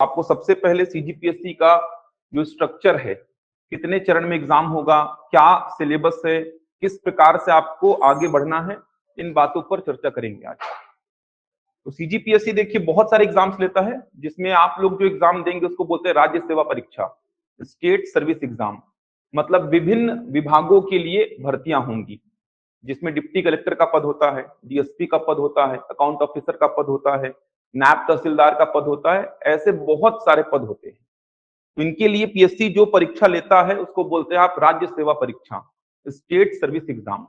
आपको सबसे पहले सीजीपीएससी का जो स्ट्रक्चर है, कितने चरण में एग्जाम होगा, क्या सिलेबस है, किस प्रकार से आपको आगे बढ़ना है, इन बातों पर चर्चा करेंगे आज। तो सीजीपीएससी देखिए बहुत सारे एग्जाम्स लेता है, जिसमें आप लोग जो एग्जाम देंगे उसको बोलते हैं राज्य सेवा परीक्षा, स्टेट सर्विस एग्जाम। मतलब विभिन्न विभागों के लिए भर्तियां होंगी, जिसमें डिप्टी कलेक्टर का पद होता है, डीएसपी का पद होता है, अकाउंट ऑफिसर का पद होता है, नायब तहसीलदार का पद होता है, ऐसे बहुत सारे पद होते हैं। तो इनके लिए पीएससी जो परीक्षा लेता है उसको बोलते हैं आप राज्य सेवा परीक्षा, स्टेट सर्विस एग्जाम।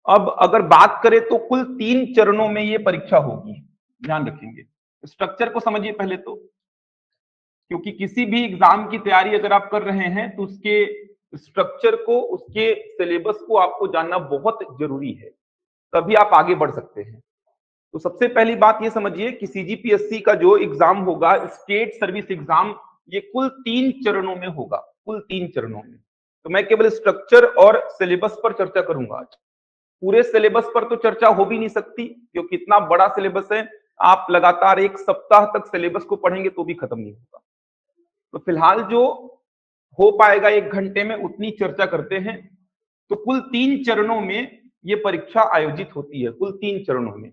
अब अगर बात करें तो कुल 3 चरणों में ये परीक्षा होगी, ध्यान रखेंगे। स्ट्रक्चर को समझिए पहले तो, क्योंकि किसी भी एग्जाम की तैयारी अगर आप कर रहे हैं तो उसके स्ट्रक्चर को, उसके सिलेबस को आपको जानना बहुत जरूरी है, तभी आप आगे बढ़ सकते हैं। तो सबसे पहली बात ये समझिए कि सीजीपीएससी का जो एग्जाम होगा, स्टेट सर्विस एग्जाम, ये कुल 3 चरणों में होगा, कुल 3 चरणों में। तो मैं केवल स्ट्रक्चर और सिलेबस पर चर्चा करूंगा आज। पूरे सिलेबस पर तो चर्चा हो भी नहीं सकती, क्योंकि इतना बड़ा सिलेबस है, आप लगातार 1 सप्ताह तक सिलेबस को पढ़ेंगे तो भी खत्म नहीं होगा। तो फिलहाल जो हो पाएगा 1 घंटे में उतनी चर्चा करते हैं। तो कुल 3 चरणों में ये परीक्षा आयोजित होती है, कुल 3 चरणों में।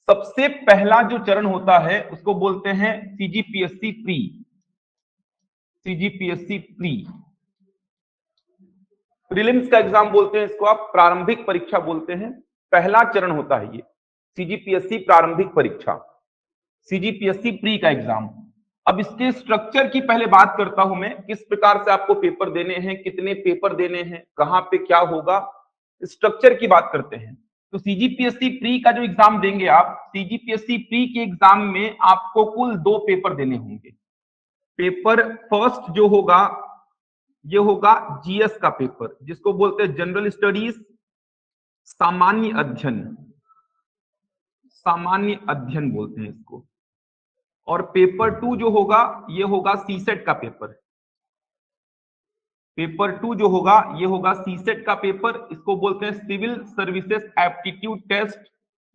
सबसे पहला जो चरण होता है उसको बोलते हैं CGPSC pre, CGPSC pre. Prelims का एग्जाम बोलते हैं इसको, आप प्रारंभिक परीक्षा बोलते हैं। पहला चरण होता है ये सीजीपीएससी प्रारंभिक परीक्षा, सीजीपीएससी प्री का एग्जाम। अब इसके स्ट्रक्चर की पहले बात करता हूं मैं, किस प्रकार से आपको पेपर देने हैं, कितने पेपर देने हैं, कहां पे क्या होगा, स्ट्रक्चर की बात करते हैं। तो सीजीपीएससी प्री का जो एग्जाम देंगे आप, सीजीपीएससी प्री के एग्जाम में आपको कुल 2 पेपर देने होंगे। पेपर फर्स्ट जो होगा ये होगा जीएस का पेपर, जिसको बोलते हैं जनरल स्टडीज, सामान्य अध्ययन, सामान्य अध्ययन बोलते हैं इसको। और पेपर 2 जो होगा ये होगा सीसेट का पेपर। पेपर 2 जो होगा ये होगा सीसेट का पेपर, इसको बोलते हैं सिविल सर्विसेज एप्टीट्यूड टेस्ट,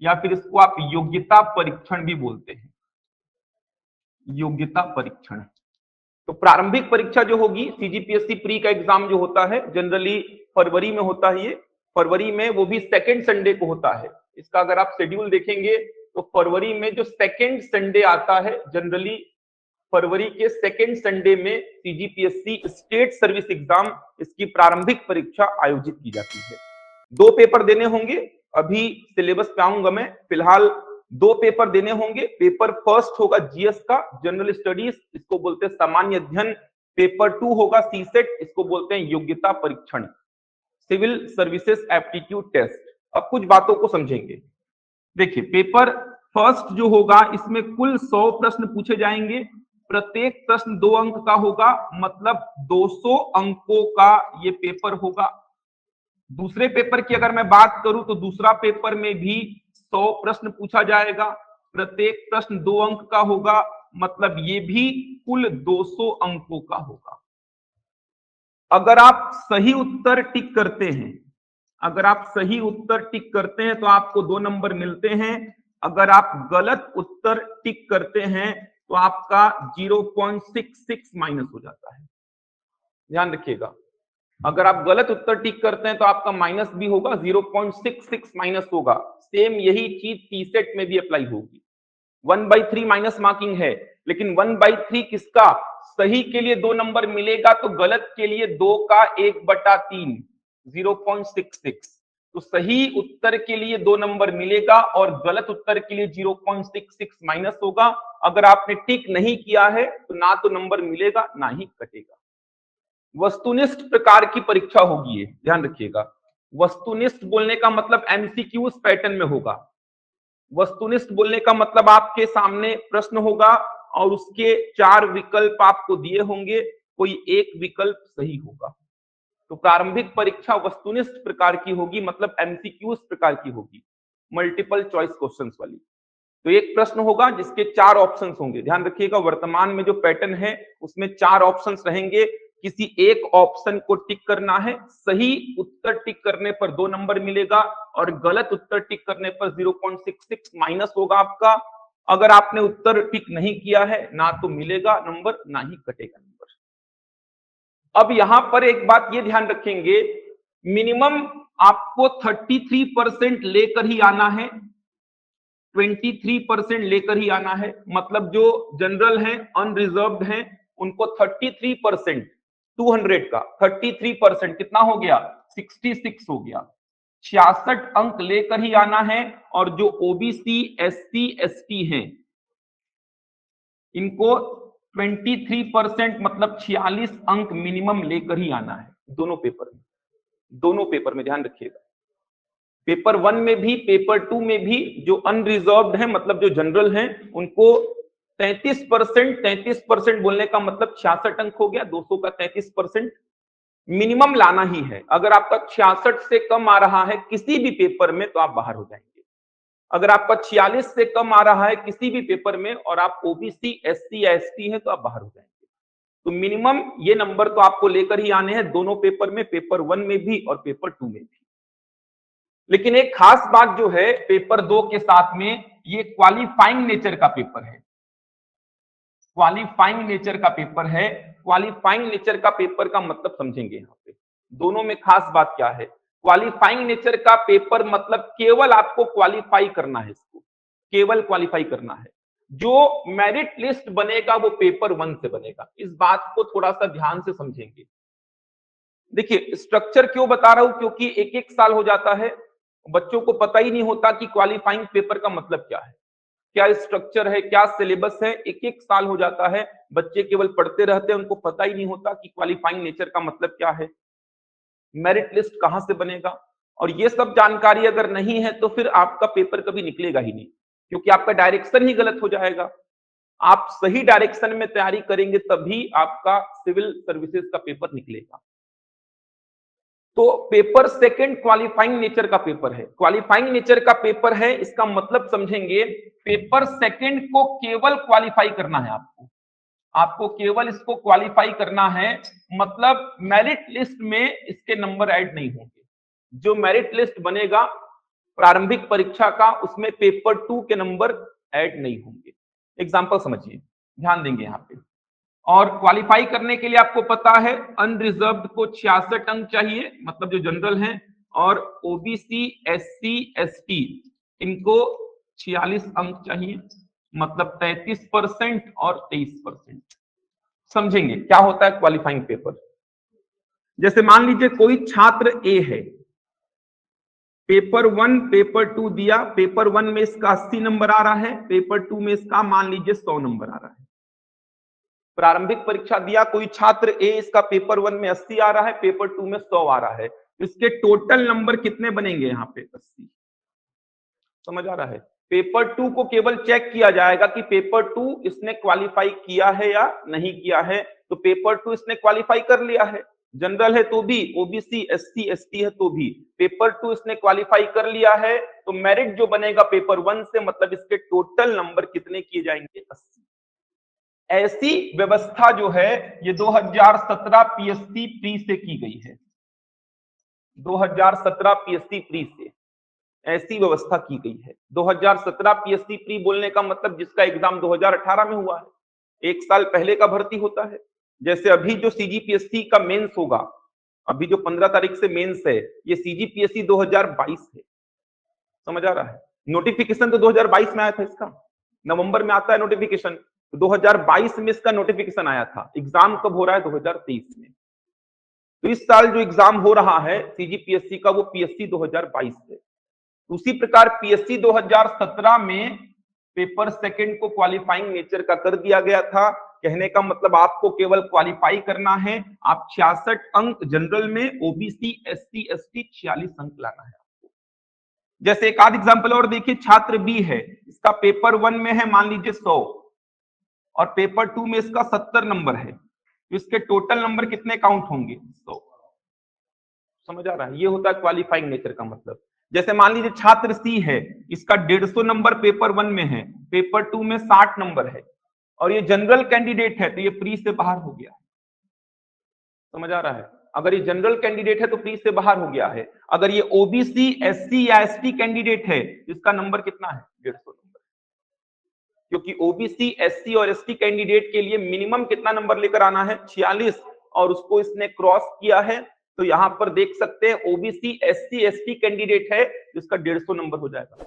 या फिर इसको आप योग्यता परीक्षण भी बोलते हैं, योग्यता परीक्षण। तो प्रारंभिक परीक्षा जो होगी सीजीपीएससी प्री का एग्जाम जो होता है, जनरली फरवरी में होता है ये, फरवरी में, वो भी सेकेंड संडे को होता है। इसका अगर आप शेड्यूल देखेंगे तो फरवरी में जो सेकेंड संडे आता है, जनरली फरवरी के सेकेंड संडे में सीजीपीएससी स्टेट सर्विस एग्जाम, इसकी प्रारंभिक परीक्षा आयोजित की जाती है। 2 पेपर देने होंगे, अभी सिलेबस पे आऊंगा मैं, फिलहाल 2 पेपर देने होंगे। पेपर फर्स्ट होगा जीएस का, जनरल स्टडीज, इसको बोलते हैं सामान्य अध्ययन। पेपर 2 होगा सीसेट, इसको बोलते हैं योग्यता परीक्षण, सिविल सर्विसेज एप्टीट्यूड टेस्ट। अब कुछ बातों को समझेंगे। देखिए पेपर फर्स्ट जो होगा इसमें कुल 100 प्रश्न पूछे जाएंगे, प्रत्येक प्रश्न 2 अंक का होगा, मतलब 200 अंकों का ये पेपर होगा। दूसरे पेपर की अगर मैं बात करूं तो दूसरा पेपर में भी 100 प्रश्न पूछा जाएगा, प्रत्येक प्रश्न 2 अंक का होगा, मतलब ये भी कुल 200 अंकों का होगा। अगर आप सही उत्तर टिक करते हैं, अगर आप सही उत्तर टिक करते हैं तो आपको 2 नंबर मिलते हैं। अगर आप गलत उत्तर टिक करते हैं तो आपका 0.66 माइनस हो जाता है, ध्यान रखिएगा। अगर आप गलत उत्तर टिक करते हैं तो आपका माइनस भी होगा, 0.66 माइनस होगा। सेम यही चीज सीसेट में भी अप्लाई होगी। 1/3 माइनस मार्किंग है, लेकिन 1/3 किसका, सही के लिए 2 नंबर मिलेगा, तो गलत के लिए 2 का 1/3, 0.66। तो सही उत्तर के लिए 2 नंबर मिलेगा और गलत उत्तर के लिए 0.66 माइनस होगा। अगर आपने टिक नहीं किया है तो ना तो नंबर मिलेगा ना ही कटेगा। वस्तुनिष्ठ प्रकार की परीक्षा होगी ये, ध्यान रखिएगा। वस्तुनिष्ठ बोलने का मतलब एमसीक्यूज पैटर्न में होगा। वस्तुनिष्ठ बोलने का मतलब आपके सामने प्रश्न होगा और उसके 4 विकल्प आपको दिए होंगे, कोई एक विकल्प सही होगा। तो प्रारंभिक परीक्षा वस्तुनिष्ठ प्रकार की होगी, मतलब एमसीक्यूज प्रकार की होगी, मल्टीपल चॉइस क्वेश्चंस वाली। तो एक प्रश्न होगा जिसके 4 ऑप्शंस होंगे, ध्यान रखिएगा। वर्तमान में जो पैटर्न है उसमें 4 ऑप्शंस रहेंगे, किसी एक ऑप्शन को टिक करना है, सही उत्तर टिक करने पर 2 नंबर मिलेगा और गलत उत्तर टिक करने पर 0.66 माइनस होगा आपका। अगर आपने उत्तर टिक नहीं किया है, ना तो मिलेगा नंबर ना ही कटेगा नंबर। अब यहां पर एक बात ये ध्यान रखेंगे, मिनिमम आपको 33% लेकर ही आना है, 23% लेकर ही आना है। मतलब जो जनरल है, अनरिजर्व्ड है, उनको 33%, 200 का 33% कितना हो गया, 66 हो गया। 66 अंक लेकर ही आना है। और जो ओबीसी, एससी, एसटी हैं, इनको 23% मतलब 46 अंक मिनिमम लेकर ही आना है दोनों पेपर में। दोनों पेपर में ध्यान रखिएगा, पेपर 1 में भी पेपर 2 में भी। जो अनरिजर्व्ड है मतलब जो जनरल हैं, उनको 33% बोलने का मतलब 66 अंक हो गया। 200 का 33% मिनिमम लाना ही है। अगर आपका 66 से कम आ रहा है किसी भी पेपर में तो आप बाहर हो जाएंगे। अगर आपका 46 से कम आ रहा है किसी भी पेपर में और आप ओबीसी, एससी या एसटी हैं तो आप बाहर हो जाएंगे। तो मिनिमम ये नंबर तो आपको लेकर ही आने हैं दोनों पेपर में, पेपर 1 में भी और पेपर 2 में भी। लेकिन एक खास बात जो है पेपर 2 के साथ में, ये क्वालिफाइंग नेचर का पेपर है। क्वालिफाइंग नेचर का पेपर है। क्वालिफाइंग नेचर का पेपर का मतलब समझेंगे यहां पे, दोनों में खास बात क्या है। क्वालिफाइंग नेचर का पेपर मतलब केवल आपको क्वालिफाई करना है, इसको केवल क्वालिफाई करना है। जो मेरिट लिस्ट बनेगा वो पेपर 1 से बनेगा। इस बात को थोड़ा सा ध्यान से समझेंगे। देखिए स्ट्रक्चर क्यों बता रहा हूं, क्योंकि एक एक साल हो जाता है, बच्चों को पता ही नहीं होता कि क्वालिफाइंग पेपर का मतलब क्या है, क्या स्ट्रक्चर है, क्या सिलेबस है। एक एक साल हो जाता है, बच्चे केवल पढ़ते रहते हैं, उनको पता ही नहीं होता कि क्वालिफाइंग नेचर का मतलब क्या है, मेरिट लिस्ट कहां से बनेगा। और ये सब जानकारी अगर नहीं है तो फिर आपका पेपर कभी निकलेगा ही नहीं, क्योंकि आपका डायरेक्शन ही गलत हो जाएगा। आप सही डायरेक्शन में तैयारी करेंगे तभी आपका सिविल सर्विसेज का पेपर निकलेगा। तो पेपर सेकंड क्वालिफाइंग नेचर का पेपर है। क्वालिफाइंग नेचर का पेपर है, इसका मतलब समझेंगे, पेपर सेकंड को केवल क्वालिफाई करना है आपको। आपको केवल इसको क्वालिफाई करना है, मतलब मेरिट लिस्ट में इसके नंबर ऐड नहीं होंगे। जो मेरिट लिस्ट बनेगा प्रारंभिक परीक्षा का, उसमें पेपर 2 के नंबर ऐड नहीं होंगे। एग्जांपल समझिए, ध्यान देंगे यहां पे। और क्वालिफाई करने के लिए आपको पता है अनरिजर्व्ड को 66 अंक चाहिए, मतलब जो जनरल हैं, और ओबीसी, एससी, एसटी इनको 46 अंक चाहिए, मतलब 33% और 23%। समझेंगे क्या होता है क्वालिफाइंग पेपर। जैसे मान लीजिए कोई छात्र ए है, पेपर 1 पेपर 2 दिया, पेपर 1 में इसका 80 नंबर आ रहा है, पेपर 2 में इसका मान लीजिए 100 नंबर आ रहा है। प्रारंभिक परीक्षा दिया कोई छात्र ए, इसका पेपर 1 में 80 आ रहा है, पेपर 2 में 100 आ रहा है। इसके टोटल नंबर कितने बनेंगे यहाँ पे, 80। समझ आ रहा है। पेपर 2 को केवल चेक किया जाएगा कि पेपर 2 इसने क्वालिफाई किया है या नहीं किया है। तो पेपर 2 इसने क्वालिफाई कर लिया है, जनरल है तो भी, ओबीसी, एससी, एसटी है तो भी। पेपर 2 इसने क्वालिफाई कर लिया है, तो मेरिट जो बनेगा पेपर 1 से, मतलब इसके टोटल नंबर कितने किए जाएंगे, 80। ऐसी व्यवस्था जो है ये 2017 पीएससी प्री से की गई है। 2017 पीएससी प्री से ऐसी व्यवस्था की गई है। 2017 पीएससी प्री बोलने का मतलब जिसका एग्जाम 2018 में हुआ है, एक साल पहले का भर्ती होता है। जैसे अभी जो सीजीपीएससी का मेंस होगा, अभी जो 15 तारीख से मेंस है, ये सीजीपीएससी 2022 है। समझ आ रहा है। नोटिफिकेशन तो 2022 में आया था, इसका नवंबर में आता है नोटिफिकेशन, 2022 में इसका नोटिफिकेशन आया था। एग्जाम कब हो रहा है, 2023 में। तो इस साल जो एग्जाम हो रहा है सीजीपीएससी का, वो पीएससी 2022 है। उसी प्रकार पीएससी 2017 में पेपर सेकंड को क्वालिफाइंग नेचर का कर दिया गया था। कहने का मतलब आपको केवल क्वालिफाई करना है। आप 66 अंक जनरल में, ओबीसी, एससी, एसटी 46 अंक लाना है आपको। जैसे एक आध एग्जांपल और देखिए, छात्र बी है, इसका पेपर 1 में है मान लीजिए 100 और पेपर 2 में इसका 70 नंबर है, तो इसके टोटल नंबर कितने काउंट होंगे, 100। समझ आ रहा है। ये होता है क्वालिफाइंग नेचर का मतलब। जैसे मान लीजिए छात्र सी है, इसका 150 नंबर पेपर 1 में है, पेपर 2 में 60 नंबर है, और ये जनरल कैंडिडेट है तो ये प्री से बाहर हो गया। समझ आ रहा है। अगर ये जनरल कैंडिडेट है तो प्री से बाहर हो गया है। अगर ये ओबीसी, एससी या एसटी कैंडिडेट है, इसका नंबर कितना है, 150 नंबर। क्योंकि ओबीसी, एससी और एसटी कैंडिडेट के लिए मिनिमम कितना नंबर लेकर आना है, 46, और उसको इसने क्रॉस किया है। तो यहां पर देख सकते हैं ओबीसी, एससी, एसटी कैंडिडेट है जिसका 150 नंबर हो जाएगा।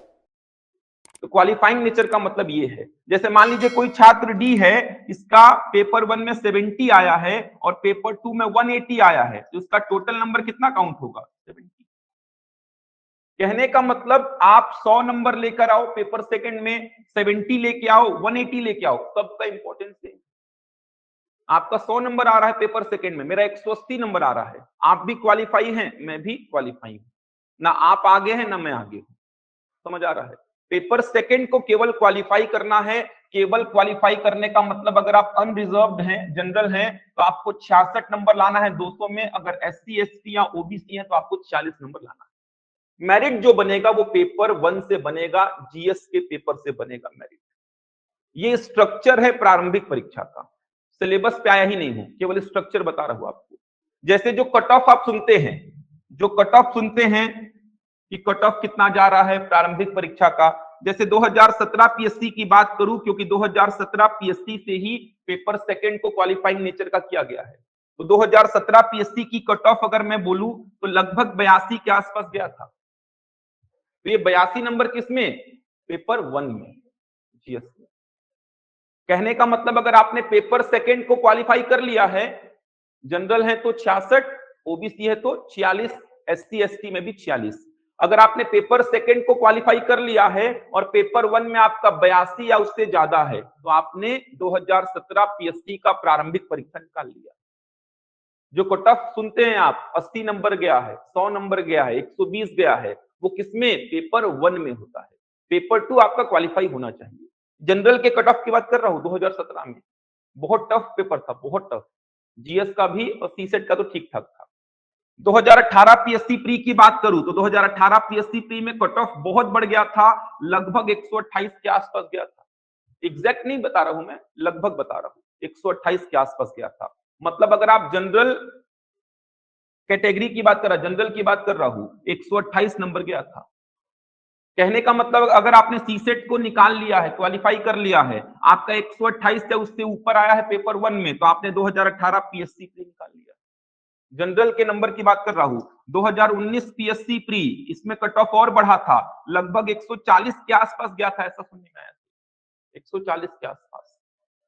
तो क्वालिफाइंग नेचर का मतलब ये है, जैसे मान लीजिए कोई छात्र डी है, इसका पेपर 1 में 70 आया है और पेपर 2 में 180 आया है, तो इसका टोटल नंबर कितना काउंट होगा, 70। कहने का मतलब आप 100 नंबर लेकर आओ पेपर सेकंड में, 70 लेके आओ, 180 लेके आओ, सबका इंपॉर्टेंस सेम। आपका 100 नंबर आ रहा है पेपर सेकंड में, मेरा 180 नंबर आ रहा है, आप भी क्वालिफाई हैं, मैं भी क्वालिफाई हूं, ना आप आगे हैं ना मैं आगे हूं, समझ आ रहा है। पेपर सेकंड को केवल क्वालिफाई करना है। केवल क्वालिफाई करने का मतलब अगर आप अनरिजर्व्ड हैं, जनरल हैं, तो आपको 66 नंबर लाना है 200 में, अगर एससी, एसटी या ओबीसी है तो आपको 40 नंबर लाना है। मेरिट जो बनेगा वो पेपर 1 से बनेगा, जीएस के पेपर से बनेगा मेरिट। ये स्ट्रक्चर है प्रारंभिक परीक्षा का। सिलेबस पे आया ही नहीं हूं, केवल स्ट्रक्चर बता रहा हूं आपको। जैसे जो कट ऑफ आप सुनते हैं, जो कट ऑफ सुनते हैं कि कट ऑफ कितना जा रहा है प्रारंभिक परीक्षा का, जैसे 2017 पीएससी की बात करूं, क्योंकि 2017 पीएससी से ही पेपर सेकंड को क्वालिफाइंग नेचर का किया गया है, तो 2017 पीएससी की कट ऑफ अगर मैं बोलूं तो लगभग 82 के आसपास गया था। तो ये 82 नंबर किसमें, पेपर 1 में, जीएस में। कहने का मतलब अगर आपने पेपर सेकंड को क्वालिफाई कर लिया है, जनरल है तो 66, ओबीसी है तो 46, एससी एसटी में भी 46। अगर आपने पेपर सेकंड को क्वालिफाई कर लिया है और पेपर 1 में आपका 82 या उससे ज्यादा है, तो आपने 2017 पीएससी का प्रारंभिक परीक्षा निकाल लिया। जो कट ऑफ सुनते हैं आप, 80 नंबर गया है, 100 नंबर गया है, 120 गया है, वो किसमें, पेपर 1 में होता है। पेपर 2 आपका क्वालिफाई होना चाहिए। जनरल के कट ऑफ की बात कर रहा हूं 2017 में, बहुत टफ पेपर था, बहुत टफ, जीएस का भी और सीसेट का तो ठीक ठाक था। 2018 पीएससी प्री की बात करूं तो 2018 पीएससी प्री में कट ऑफ बहुत बढ़ गया था, लगभग 128 के आसपास गया था। एग्जैक्ट नहीं बता रहा हूं मैं, लगभग बता रहा हूं, 128 के आसपास गया था। मतलब अगर आप जनरल कैटेगरी की बात कर रहा, जनरल की बात कर रहा हूं, 128 नंबर गया था। कहने का मतलब अगर आपने सीसेट को निकाल लिया है, क्वालिफाई कर लिया है, आपका 128 से उससे ऊपर आया है पेपर 1 में, तो आपने 2018 पीएससी प्री निकाल लिया। जनरल के नंबर की बात कर रहा हूं, 2019 पीएससी प्री, इसमें कट ऑफ और बढ़ा था, लगभग 140 के आसपास गया था, ऐसा सुनने में आया, 140 के आसपास।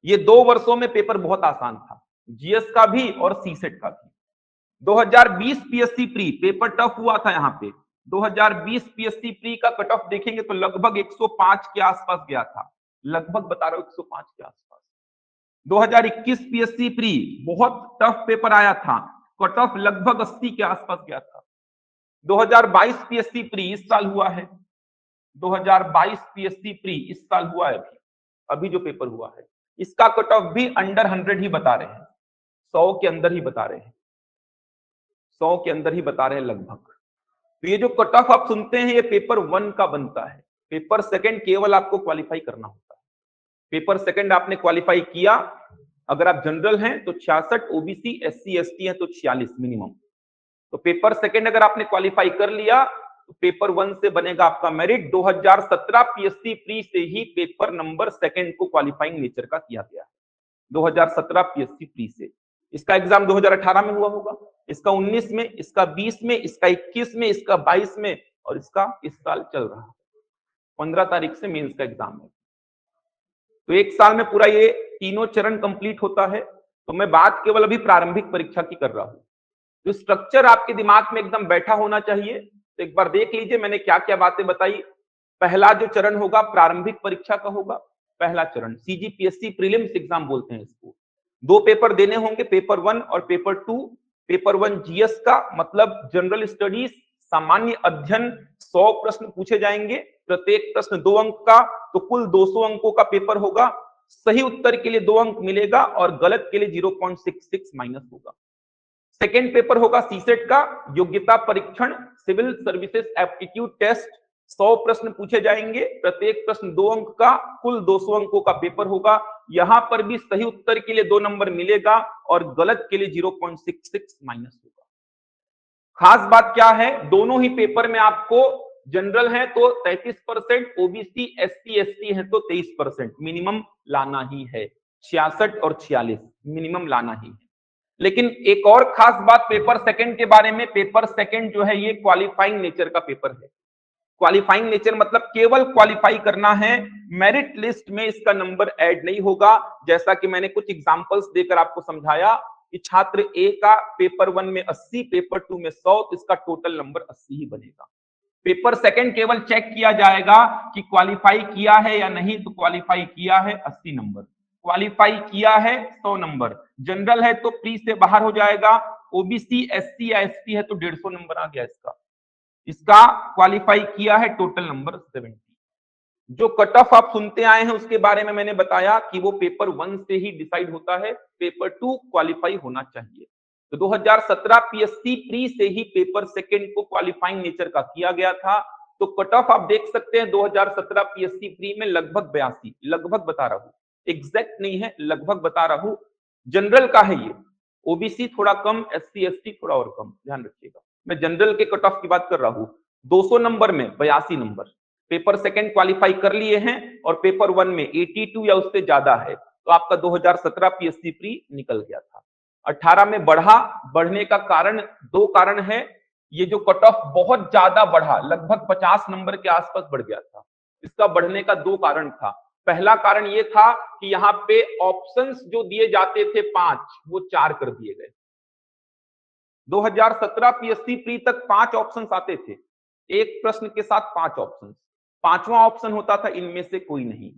ये 2 वर्षों में पेपर बहुत आसान था, जीएस का भी और सीसेट का भी। 2020 पीएससी प्री पेपर टफ हुआ था यहाँ पे, 2020 पीएससी प्री का कट ऑफ देखेंगे तो लगभग 105 के आसपास गया था, लगभग बता रहा हूं 105 के आसपास। 2021 पीएससी प्री बहुत टफ पेपर आया था, कट ऑफ लगभग 80 के आसपास गया था। 2022 पीएससी प्री इस साल हुआ है, 2022 पीएससी प्री इस साल हुआ है, अभी जो पेपर हुआ है, इसका कट ऑफ भी अंडर 100 ही बता रहे हैं, 100 के अंदर ही बता रहे हैं, 100 के अंदर ही बता रहे हैं लगभग। तो ये जो कट ऑफ आप सुनते हैं ये पेपर 1 का बनता है, पेपर सेकंड केवल आपको क्वालिफाई करना होता है। पेपर सेकंड आपने क्वालिफाई किया, अगर आप जनरल हैं तो 66, ओबीसी, एससी एसटी हैं तो 46 मिनिमम। तो पेपर सेकंड अगर आपने क्वालिफाई कर लिया तो पेपर 1 से बनेगा आपका मेरिट। 2017 पीएससी प्री से ही पेपर नंबर सेकंड को क्वालिफाइंग नेचर का किया गया है, 2017 पीएससी प्री से। इसका एग्जाम 2018 में हुआ होगा, इसका 19 में, इसका 20 में, इसका 21 में, इसका 22 में, और इसका इस साल चल रहा है, 15 तारीख से मेंस का एग्जाम है। तो एक साल में पूरा ये तीनों चरण कंप्लीट होता है। तो मैं बात केवल अभी प्रारंभिक परीक्षा की कर रहा हूं, तो स्ट्रक्चर आपके दिमाग में एकदम बैठा होना चाहिए। तो एक बार देख लीजिए मैंने क्या क्या बातें बताई। पहला जो चरण होगा प्रारंभिक परीक्षा का होगा, पहला चरण सीजीपीएससी प्रीलिम्स एग्जाम बोलते हैं इसको। 2 पेपर देने होंगे, पेपर 1 और पेपर 2। पेपर 1 जीएस का मतलब जनरल स्टडीज, सामान्य अध्ययन, 100 प्रश्न पूछे जाएंगे, प्रत्येक प्रश्न 2 अंक का, तो कुल 200 अंकों का पेपर होगा। सही उत्तर के लिए 2 अंक मिलेगा और गलत के लिए 0.66 माइनस होगा। सेकेंड पेपर होगा सीसेट का, योग्यता परीक्षण, सिविल सर्विसेज एप्टीट्यूड टेस्ट, 100 प्रश्न पूछे जाएंगे, प्रत्येक प्रश्न 2 अंक का, कुल 200 अंकों का पेपर होगा। यहां पर भी सही उत्तर के लिए 2 नंबर मिलेगा और गलत के लिए 0.66 माइनस होगा। खास बात क्या है, दोनों ही पेपर में आपको जनरल है तो 33%, ओबीसी एससी एसटी है तो 23%, मिनिमम लाना ही है। 66 और 46 मिनिमम लाना ही है। लेकिन एक और खास बात पेपर सेकंड के बारे में, पेपर सेकंड जो है ये क्वालिफाइंग नेचर का पेपर है। क्वालिफाइंग नेचर मतलब केवल क्वालिफाई करना है, मेरिट लिस्ट में इसका नंबर ऐड नहीं होगा। जैसा कि मैंने कुछ एग्जांपल्स देकर आपको समझाया कि छात्र ए का पेपर 1 में 80, पेपर 2 में 100, तो इसका टोटल नंबर 80 ही बनेगा। पेपर सेकंड केवल चेक किया जाएगा कि क्वालिफाई किया है या नहीं, तो क्वालिफाई किया है 80 नंबर, क्वालिफाई किया है 100 नंबर, जनरल है तो प्री से बाहर हो जाएगा, ओबीसी एससी या एसटी है तो 150 नंबर आ गया इसका। इसका क्वालिफाई किया है टोटल नंबर 70। जो कट ऑफ आप सुनते आए हैं उसके बारे में मैंने बताया कि वो पेपर 1 से ही डिसाइड होता है, पेपर 2 क्वालिफाई होना चाहिए। तो 2017 पीएससी प्री से ही पेपर सेकंड को क्वालिफाइंग नेचर का किया गया था। तो कट ऑफ आप देख सकते हैं 2017 पीएससी प्री में लगभग 82, लगभग बता रहा हूं, एग्जैक्ट नहीं है, लगभग बता रहा हूं। जनरल का है ये, ओबीसी थोड़ा कम, एससी एसटी थोड़ा और कम, ध्यान रखिएगा। मैं जनरल के कट ऑफ की बात कर रहा हूं। 200 नंबर में 82 नंबर, पेपर सेकंड क्वालिफाई कर लिए हैं और पेपर 1 में 82 या उससे ज्यादा है, तो आपका 2017 पीएससी प्री निकल गया था। 18 में बढ़ा, बढ़ने का कारण, दो कारण है। ये जो कट ऑफ बहुत ज्यादा बढ़ा, लगभग 50 नंबर के आसपास बढ़ गया था। इसका बढ़ने का दो कारण था। पहला कारण ये था कि यहाँ पे ऑप्शंस जो दिए जाते थे 5, वो 4 कर दिए गए। 2017 पीएससी प्री तक 5 ऑप्शंस आते थे, एक प्रश्न के साथ 5 ऑप्शंस, पांचवा ऑप्शन होता था इनमें से कोई नहीं।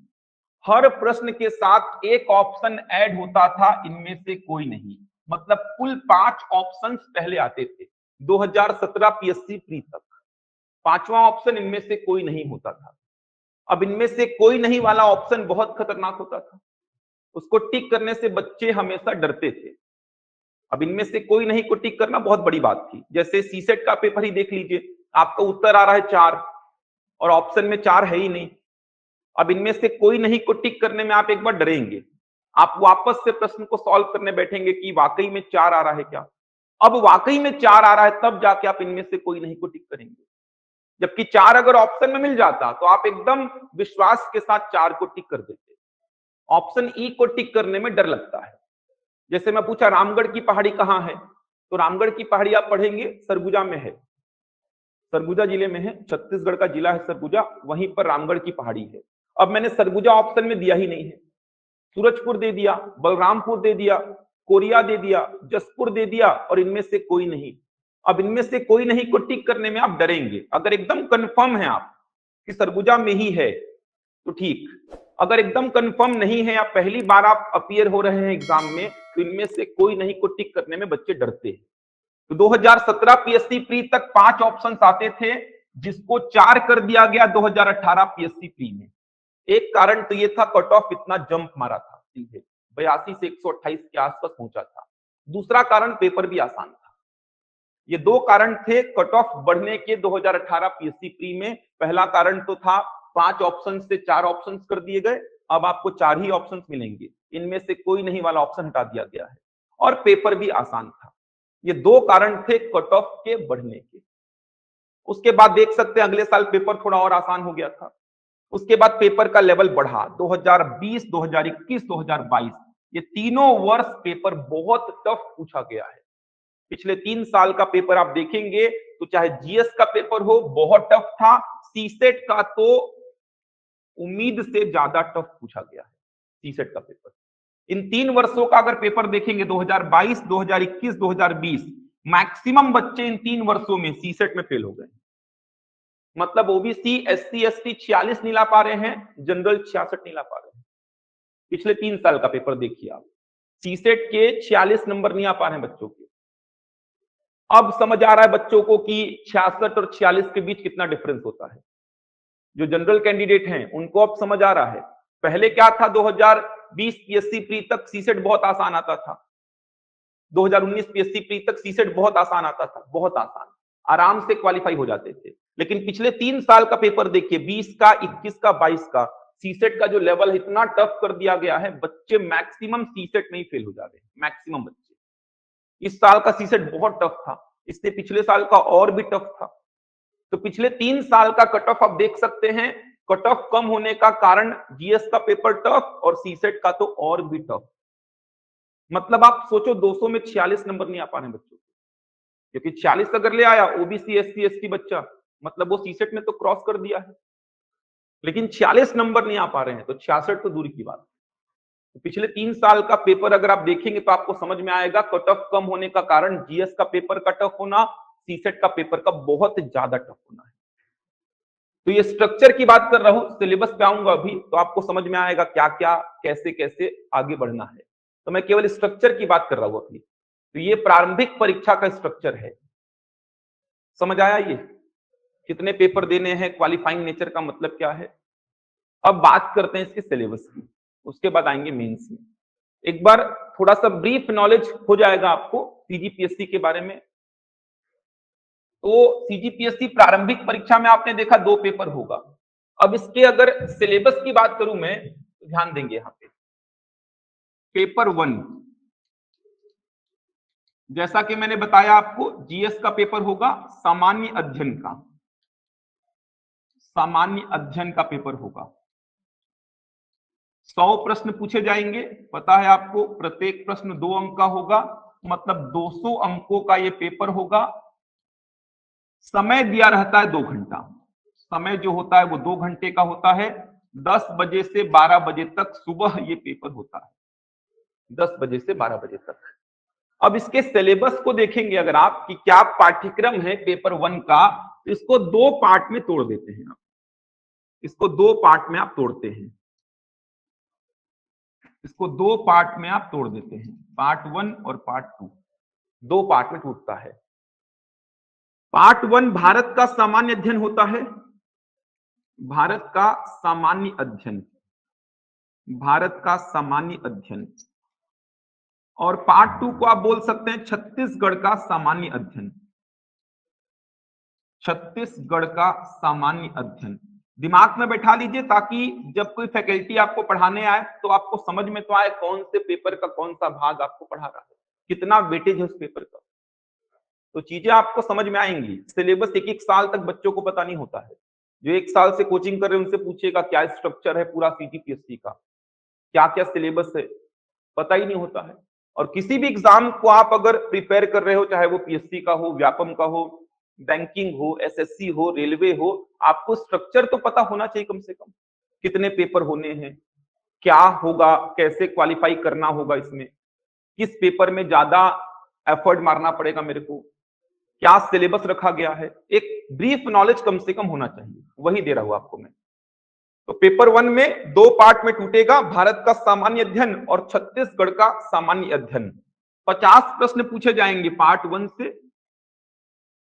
हर प्रश्न के साथ एक ऑप्शन ऐड होता था, इनमें से कोई नहीं, मतलब कुल 5 ऑप्शंस पहले आते थे 2017 पीएससी प्री तक। पांचवा ऑप्शन इनमें से कोई नहीं होता था। अब इनमें से कोई नहीं वाला ऑप्शन बहुत खतरनाक होता था, उसको टिक करने से बच्चे हमेशा डरते थे। अब इनमें से कोई नहीं को टिक करना बहुत बड़ी बात थी। जैसे सीसेट का पेपर ही देख लीजिए, आपका उत्तर आ रहा है 4 और ऑप्शन में 4 है ही नहीं। अब इनमें से कोई नहीं को टिक करने में आप एक बार डरेंगे, आप वापस से प्रश्न को सॉल्व करने बैठेंगे कि वाकई में 4 आ रहा है क्या। अब वाकई में 4 आ रहा है तब जाके आप इनमें से कोई नहीं को टिक करेंगे। जबकि 4 अगर ऑप्शन में मिल जाता तो आप एकदम विश्वास के साथ 4 को टिक कर देते। ऑप्शन ई को टिक करने में डर लगता है। जैसे मैं पूछा रामगढ़ की पहाड़ी कहां है, तो रामगढ़ की पहाड़ी आप पढ़ेंगे सरगुजा में है, सरगुजा जिले में है, छत्तीसगढ़ का जिला है सरगुजा, वहीं पर रामगढ़ की पहाड़ी है। अब मैंने सरगुजा ऑप्शन में दिया ही नहीं है, सूरजपुर दे दिया, बलरामपुर दे दिया, कोरिया दे दिया, जसपुर दे दिया और इनमें से कोई नहीं। अब इनमें से कोई नहीं को टिक करने में आप डरेंगे। अगर एकदम कंफर्म है आप कि सरगुजा में ही है तो ठीक, अगर एकदम कंफर्म नहीं है या पहली बार आप अपीयर हो रहे हैं एग्जाम में, तो इनमें से कोई नहीं को टिक करने में बच्चे डरते हैं। तो 2017 पीएससी प्री तक 5 ऑप्शंस आते थे, जिसको 4 कर दिया गया 2018 पीएससी प्री में। एक कारण तो ये था कट ऑफ इतना जंप मारा था, सीधे 82 से 128 के आसपास पहुंचा था। दूसरा कारण पेपर भी आसान था। ये दो कारण थे कट ऑफ बढ़ने के 2018 पीएससी प्री में। पहला कारण तो था 5 ऑप्शन से 4 ऑप्शन कर दिए गए, अब आपको 4 ही ऑप्शन मिलेंगे, इनमें से कोई नहीं वाला ऑप्शन हटा दिया गया है, और पेपर भी आसान था। ये दो कारण थे कट ऑफ के बढ़ने के। उसके बाद देख सकते हैं अगले साल पेपर थोड़ा और आसान हो गया था। उसके बाद पेपर का लेवल बढ़ा 2020, 2021, 2022, ये तीनों वर्ष पेपर बहुत टफ पूछा गया है। पिछले 3 साल का पेपर आप देखेंगे तो चाहे जीएस का पेपर हो बहुत टफ था, सीसेट का तो उम्मीद से ज्यादा टफ पूछा गया है सीसेट का पेपर। इन 3 वर्षों का अगर पेपर देखेंगे 2022, 2021, 2020, मैक्सिमम बच्चे इन 3 वर्षों में सीसेट में फेल हो गए। मतलब ओबीसी एससी एसटी 46 नहीं ला पा रहे हैं, जनरल 66 नहीं ला पा रहे हैं। पिछले 3 साल का पेपर देखिए आप, सीसेट के 46 नंबर नहीं आ पा रहे हैं बच्चों के। अब समझ आ रहा है बच्चों को कि 66 और 46 के बीच कितना डिफरेंस होता है। जो जनरल कैंडिडेट हैं उनको अब समझ आ रहा है। पहले क्या था, 2020 पीएससी प्री तक सीसेट बहुत आसान आता था, 2019 पीएससी प्री तक सीसेट बहुत आसान आता था, बहुत आसान, आराम से क्वालिफाई हो जाते थे। लेकिन पिछले 3 साल का पेपर देखिए, 20 का, 21 का, 22 का, सीसेट का जो लेवल है इतना टफ कर दिया गया है, बच्चे मैक्सिमम सीसेट में ही फेल हो जा रहे हैं, मैक्सिमम बच्चे। इस साल का सीसेट बहुत टफ था, इससे पिछले साल का और भी टफ था। तो पिछले 3 साल का कट ऑफ आप देख सकते हैं। कट ऑफ कम होने का कारण जीएस का पेपर टफ और सीसेट का तो और भी टफ। मतलब आप सोचो 200 में 46 नंबर नहीं आ पा रहे हैं बच्चों, क्योंकि 46 अगर ले आया ओबीसी एससी एसटी बच्चा, मतलब वो सीसेट में तो क्रॉस कर दिया है, लेकिन 46 नंबर नहीं आ पा रहे हैं, तो 66 तो दूर की बात। तो पिछले 3 साल का पेपर अगर आप देखेंगे तो आपको समझ में आएगा कट ऑफ कम होने का कारण जीएस का पेपर का टफ होना, सीसेट का पेपर का बहुत ज्यादा टफ होना है। तो ये स्ट्रक्चर की बात कर रहा हूं, सिलेबस पे आऊंगा अभी तो आपको समझ में आएगा क्या क्या कैसे कैसे आगे बढ़ना है। तो मैं केवल स्ट्रक्चर की बात कर रहा हूं अभी। तो ये प्रारंभिक परीक्षा का स्ट्रक्चर है, समझ आया? ये कितने पेपर देने हैं, क्वालिफाइंग नेचर का मतलब क्या है। अब बात करते हैं इसके सिलेबस की, उसके बाद आएंगे मेंस में। एक बार थोड़ा सा ब्रीफ नॉलेज हो जाएगा आपको सीजीपीएससी के बारे में। तो सीजीपीएससी प्रारंभिक परीक्षा में आपने देखा 2 पेपर होगा। अब इसके अगर सिलेबस की बात करूं मैं तो ध्यान देंगे यहां पे पेपर 1, जैसा कि मैंने बताया आपको जीएस का पेपर होगा, सामान्य अध्ययन का, सामान्य अध्ययन का पेपर होगा। 100 प्रश्न पूछे जाएंगे, पता है आपको, प्रत्येक प्रश्न 2 अंक का होगा, मतलब 200 अंकों का ये पेपर होगा। समय दिया रहता है 2 घंटा, समय जो होता है वो 2 घंटे का होता है। 10 बजे से 12 बजे तक सुबह ये पेपर होता है, 10 बजे से 12 बजे तक। अब इसके सिलेबस को देखेंगे अगर आप कि क्या पाठ्यक्रम है पेपर 1 का, तो इसको 2 पार्ट में तोड़ देते हैं आप, इसको 2 पार्ट में आप तोड़ते हैं, इसको 2 पार्ट में आप तोड़ देते हैं, पार्ट 1 और पार्ट 2, 2 पार्ट में टूटता है। पार्ट 1 भारत का सामान्य अध्ययन होता है, भारत का सामान्य अध्ययन, भारत का सामान्य अध्ययन। और पार्ट 2 को आप बोल सकते हैं छत्तीसगढ़ का सामान्य अध्ययन, छत्तीसगढ़ का सामान्य अध्ययन। दिमाग में बैठा लीजिए ताकि जब कोई फैकल्टी आपको पढ़ाने आए तो आपको समझ में तो आए कौन से पेपर का कौन सा भाग आपको पढ़ा रहा है, कितना वेटेज है उस पेपर का। तो चीजें आपको समझ में आएंगी। सिलेबस 1-1 साल तक बच्चों को पता नहीं होता है। जो 1 साल से कोचिंग कर रहे हैं उनसे पूछिएगा क्या स्ट्रक्चर है पूरा सीजीपीएससी का, क्या क्या सिलेबस है, पता ही नहीं होता है। और किसी भी एग्जाम को आप अगर प्रिपेयर कर रहे हो, चाहे वो पीएससी का हो, व्यापम का हो, बैंकिंग हो, एसएससी हो, रेलवे हो, आपको स्ट्रक्चर तो पता होना चाहिए कम से कम। कितने पेपर होने हैं, क्या होगा, कैसे क्वालिफाई करना होगा, इसमें किस पेपर में ज्यादा एफर्ट मारना पड़ेगा मेरे को, क्या सिलेबस रखा गया है, एक ब्रीफ नॉलेज कम से कम होना चाहिए, वही दे रहा हूं आपको मैं। तो पेपर 1 में 2 पार्ट में टूटेगा, भारत का सामान्य अध्ययन और छत्तीसगढ़ का सामान्य अध्ययन। 50 प्रश्न पूछे जाएंगे पार्ट 1 से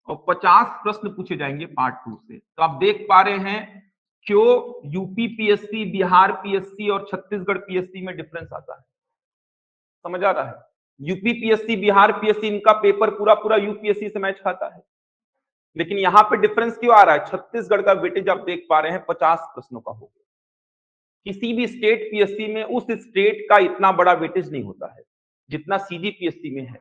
और 50 प्रश्न पूछे जाएंगे पार्ट 2 से। तो आप देख पा रहे हैं क्यों यूपी पीएससी, बिहार पीएससी और छत्तीसगढ़ पीएससी में डिफरेंस आता है। समझ आ रहा है? यूपी पीएससी, बिहार पीएससी, इनका पेपर पूरा पूरा यूपीएससी से मैच खाता है, लेकिन यहां पे डिफरेंस क्यों आ रहा है? छत्तीसगढ़ का वेटेज आप देख पा रहे हैं 50 प्रश्नों का हो गया। किसी भी स्टेट पीएससी में उस स्टेट का इतना बड़ा वेटेज नहीं होता है जितना सीजीपीएससी में है।